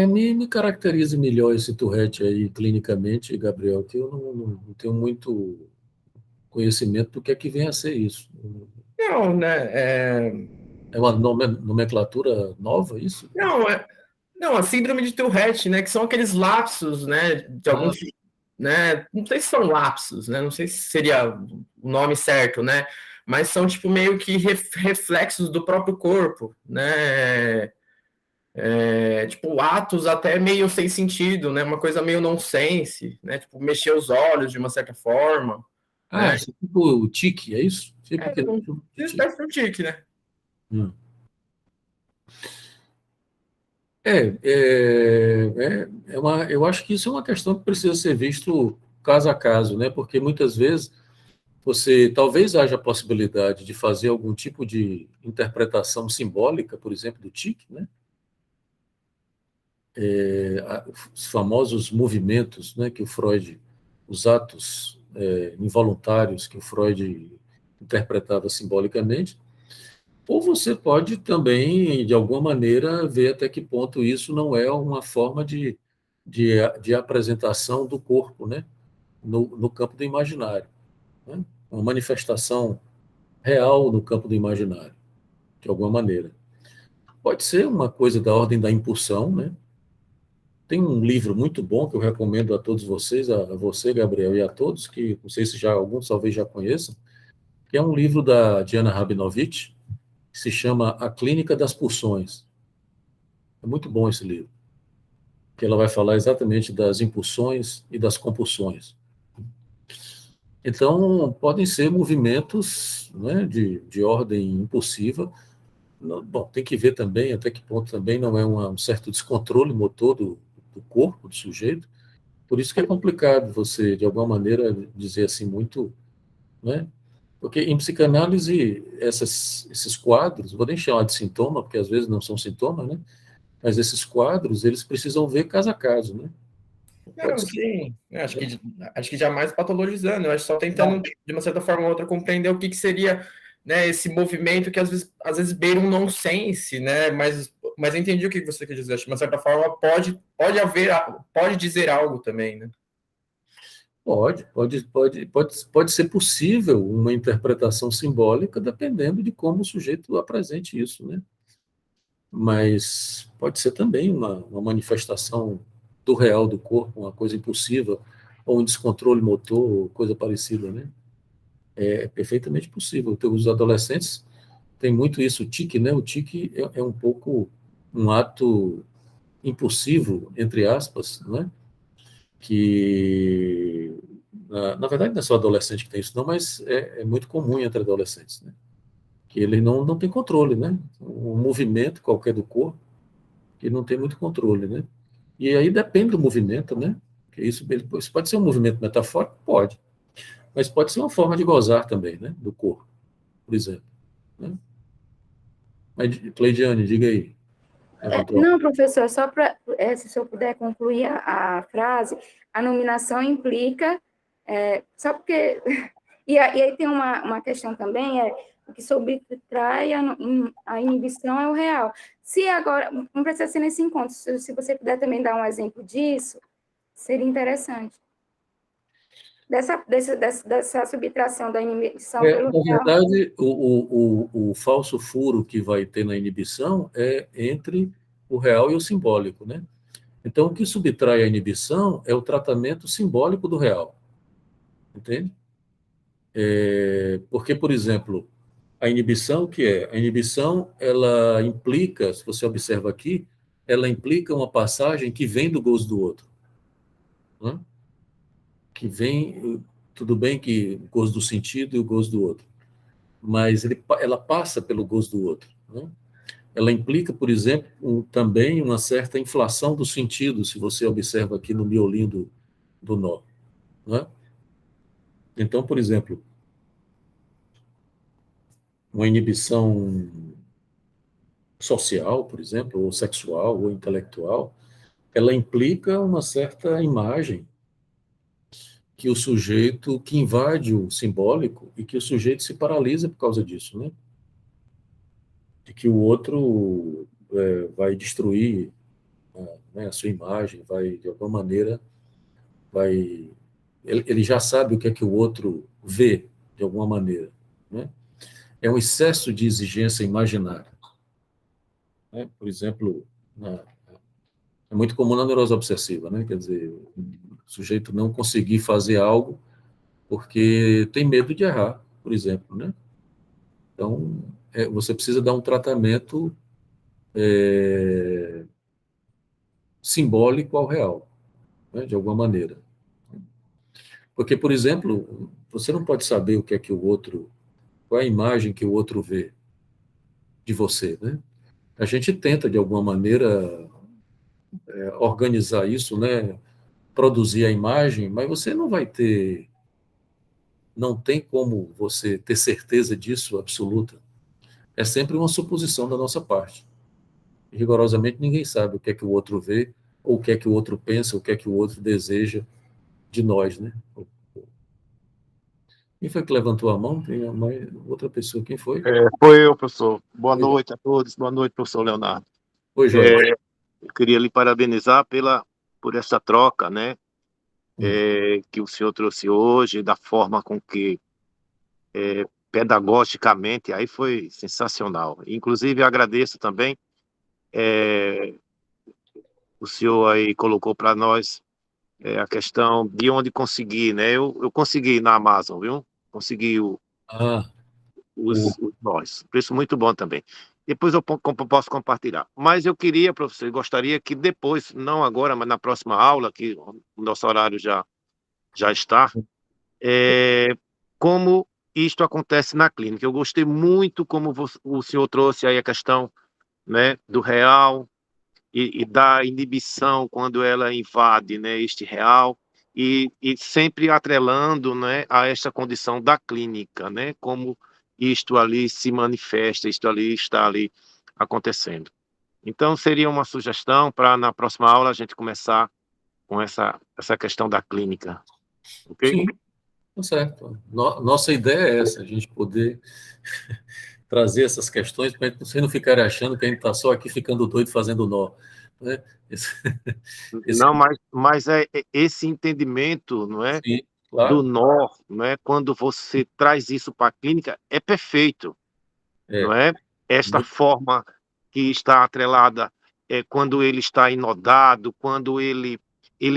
Me caracterize melhor esse Tourette aí clinicamente, Gabriel, que eu não tenho muito conhecimento do que é que vem a ser isso. Não, né? É uma nomenclatura nova, isso? Não, a síndrome de Tourette, né? Que são aqueles lapsos, né? De alguns, né? Não sei se são lapsos, né? Não sei se seria o nome certo, né? Mas são tipo meio que reflexos do próprio corpo, né? Tipo atos até meio sem sentido, né? Uma coisa meio nonsense, né? Tipo mexer os olhos de uma certa forma, né? Tipo o tique, é isso? Tipo Uma espécie de um tique, né? Hum. Eu acho que isso é uma questão que precisa ser visto caso a caso, né? Porque muitas vezes talvez haja a possibilidade de fazer algum tipo de interpretação simbólica, por exemplo, do tique, né? Os famosos movimentos, né, que o Freud, os atos involuntários que o Freud interpretava simbolicamente, ou você pode também, de alguma maneira, ver até que ponto isso não é uma forma de apresentação do corpo, né, no campo do imaginário, né? Uma manifestação real no campo do imaginário, de alguma maneira. Pode ser uma coisa da ordem da impulsão, né? Tem um livro muito bom que eu recomendo a todos vocês, a você, Gabriel, e a todos, que não sei se já alguns talvez já conheçam, que é um livro da Diana Rabinovich, que se chama A Clínica das Pulsões. É muito bom esse livro, que ela vai falar exatamente das impulsões e das compulsões. Então, podem ser movimentos, né, de ordem impulsiva. Bom, tem que ver também até que ponto também não é um certo descontrole motor do corpo, do sujeito. Por isso que é complicado você, de alguma maneira, dizer assim muito, né? Porque em psicanálise, esses quadros, vou nem chamar de sintoma, porque às vezes não são sintomas, né? Mas esses quadros, eles precisam ver caso a caso, né? Não, sim. Acho que jamais patologizando, eu acho só tentando, de uma certa forma ou outra, compreender o que seria, né, esse movimento que às vezes beira um nonsense, né? Mas eu entendi o que você quer dizer. Acho que, de uma certa forma, pode dizer algo também, né? Pode ser possível uma interpretação simbólica dependendo de como o sujeito apresente isso, né? Mas pode ser também uma manifestação do real do corpo, uma coisa impulsiva, ou um descontrole motor, ou coisa parecida, né? É perfeitamente possível. Os adolescentes têm muito isso, o tique, né? O tique é um pouco um ato impulsivo, entre aspas, né? Que, na verdade, não é só adolescente que tem isso, não, mas é muito comum entre adolescentes, né? Que ele não tem controle, né? Um movimento qualquer do corpo, que não tem muito controle, né? E aí depende do movimento, né? Que isso pode ser um movimento metafórico? Pode. Mas pode ser uma forma de gozar também, né? Do corpo, por exemplo. Né? Mas, Cleidiane, diga aí. Não, professor, só para, se eu puder concluir a frase, a nominação implica, só porque, e aí tem uma questão também, o que subtrai a inibição é o real. Se agora, não precisa ser nesse encontro, se você puder também dar um exemplo disso, seria interessante. dessa subtração da inibição pelo Na real. verdade, o falso furo que vai ter na inibição é entre o real e o simbólico, né? Então, o que subtrai a inibição é o tratamento simbólico do real, entende? Porque, por exemplo, a inibição, o que é? A inibição, ela implica, se você observa aqui, ela implica uma passagem que vem do gozo do outro, né? Que vem, tudo bem que o gozo do sentido e o gozo do outro, mas ela passa pelo gozo do outro, né? Ela implica, por exemplo, também uma certa inflação do sentido, se você observa aqui no miolinho do nó, né? Então, por exemplo, uma inibição social, por exemplo, ou sexual, ou intelectual, ela implica uma certa imagem que o sujeito, que invade o simbólico e que o sujeito se paralisa por causa disso, né? De que o outro vai destruir, né, a sua imagem, vai, de alguma maneira, vai... Ele já sabe o que o outro vê, de alguma maneira, né? É um excesso de exigência imaginária, né? Por exemplo, é muito comum na neurose obsessiva, né? Quer dizer, o sujeito não conseguir fazer algo porque tem medo de errar, por exemplo, né? Então, você precisa dar um tratamento simbólico ao real, né? De alguma maneira. Porque, por exemplo, você não pode saber o que o outro, qual é a imagem que o outro vê de você, né? A gente tenta, de alguma maneira, organizar isso, né? Produzir a imagem, mas você não tem como você ter certeza disso absoluta. É sempre uma suposição da nossa parte. Rigorosamente, ninguém sabe o que o outro vê, ou o que o outro pensa, o que o outro deseja de nós, né? Quem foi que levantou a mão? Tem outra pessoa. Quem foi? Foi eu, professor. Boa noite a todos. Boa noite, professor Leonardo. Oi, Jorge. Eu queria lhe parabenizar por essa troca, né? Que o senhor trouxe hoje, da forma com que, pedagogicamente, aí foi sensacional. Inclusive, agradeço também, o senhor aí colocou para nós a questão de onde conseguir, né? Eu consegui na Amazon, viu? Consegui Ah, os nós. Preço muito bom também. Depois eu posso compartilhar. Mas eu queria, professor, eu gostaria que depois, não agora, mas na próxima aula, que o nosso horário já está, como isto acontece na clínica. Eu gostei muito como o senhor trouxe aí a questão, né, do real e da inibição quando ela invade, né, este real, e sempre atrelando, né, a esta condição da clínica, né, como isto ali se manifesta, isto ali está ali acontecendo. Então, seria uma sugestão para, na próxima aula, a gente começar com essa questão da clínica, ok? sim, tá certo. Nossa ideia é essa, a gente poder trazer essas questões para vocês não ficarem achando que a gente está só aqui ficando doido fazendo nó, né? Esse, Não, mas esse entendimento, não é, sim, do claro. nó, não é, quando você traz isso para a clínica, é perfeito. Não É, é? Esta forma que está atrelada quando ele está inodado, quando ele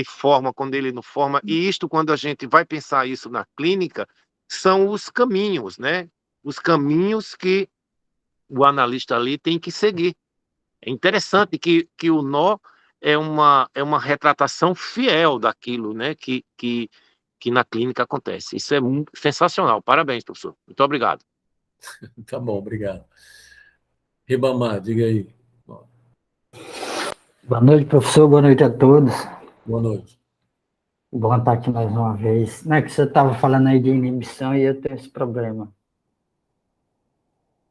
forma, quando ele não forma, e isto, quando a gente vai pensar isso na clínica, são os caminhos, né? Os caminhos que o analista ali tem que seguir. É interessante que o nó é uma retratação fiel daquilo, né? Que na clínica acontece. Isso é sensacional. Parabéns, professor. Muito obrigado. tá bom, obrigado. Ribamar, diga aí. Boa noite, professor. Boa noite a todos. Boa noite. Bom estar aqui mais uma vez. Não é que você estava falando aí de inibição e eu tenho esse problema.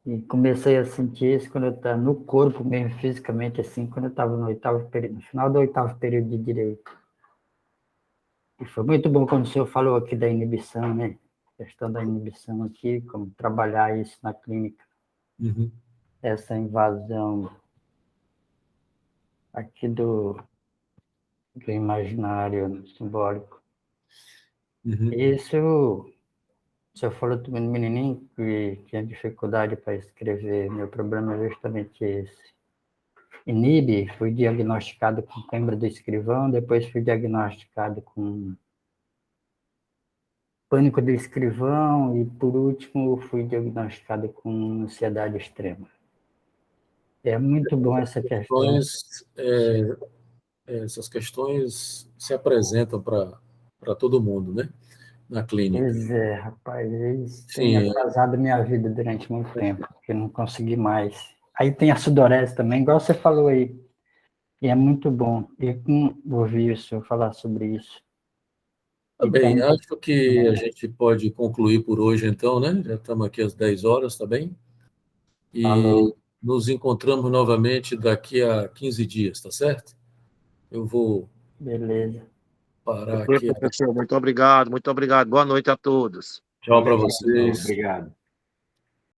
E comecei a sentir isso quando eu estava no corpo, mesmo fisicamente, assim, quando eu estava no final do 8º período de direito. E foi muito bom quando o senhor falou aqui da inibição, né? A questão da inibição aqui, como trabalhar isso na clínica. Uhum. Essa invasão aqui do imaginário simbólico. Uhum. Isso, o senhor falou também do menininho que tinha dificuldade para escrever. Meu problema é justamente esse. Inibe, fui diagnosticado com câimbra do escrivão, depois fui diagnosticado com pânico do escrivão e, por último, fui diagnosticado com ansiedade extrema. É muito bom essa questão. Essas questões se apresentam para todo mundo, né? Na clínica. Pois é, rapaz, eles têm Sim, atrasado minha vida durante muito tempo, porque eu não consegui mais. Aí tem a sudorese também, igual você falou aí, e é muito bom. Eu ouvi o senhor falar sobre isso. tá bem. Então, Acho que a gente pode concluir por hoje, então, né? Já estamos aqui às 10 horas, tá bem? E falou, nos encontramos novamente daqui a 15 dias, tá certo? Eu vou beleza. parar Ok, aqui. professor, muito obrigado, muito obrigado. Boa noite a todos. Tchau para Obrigado, vocês. obrigado.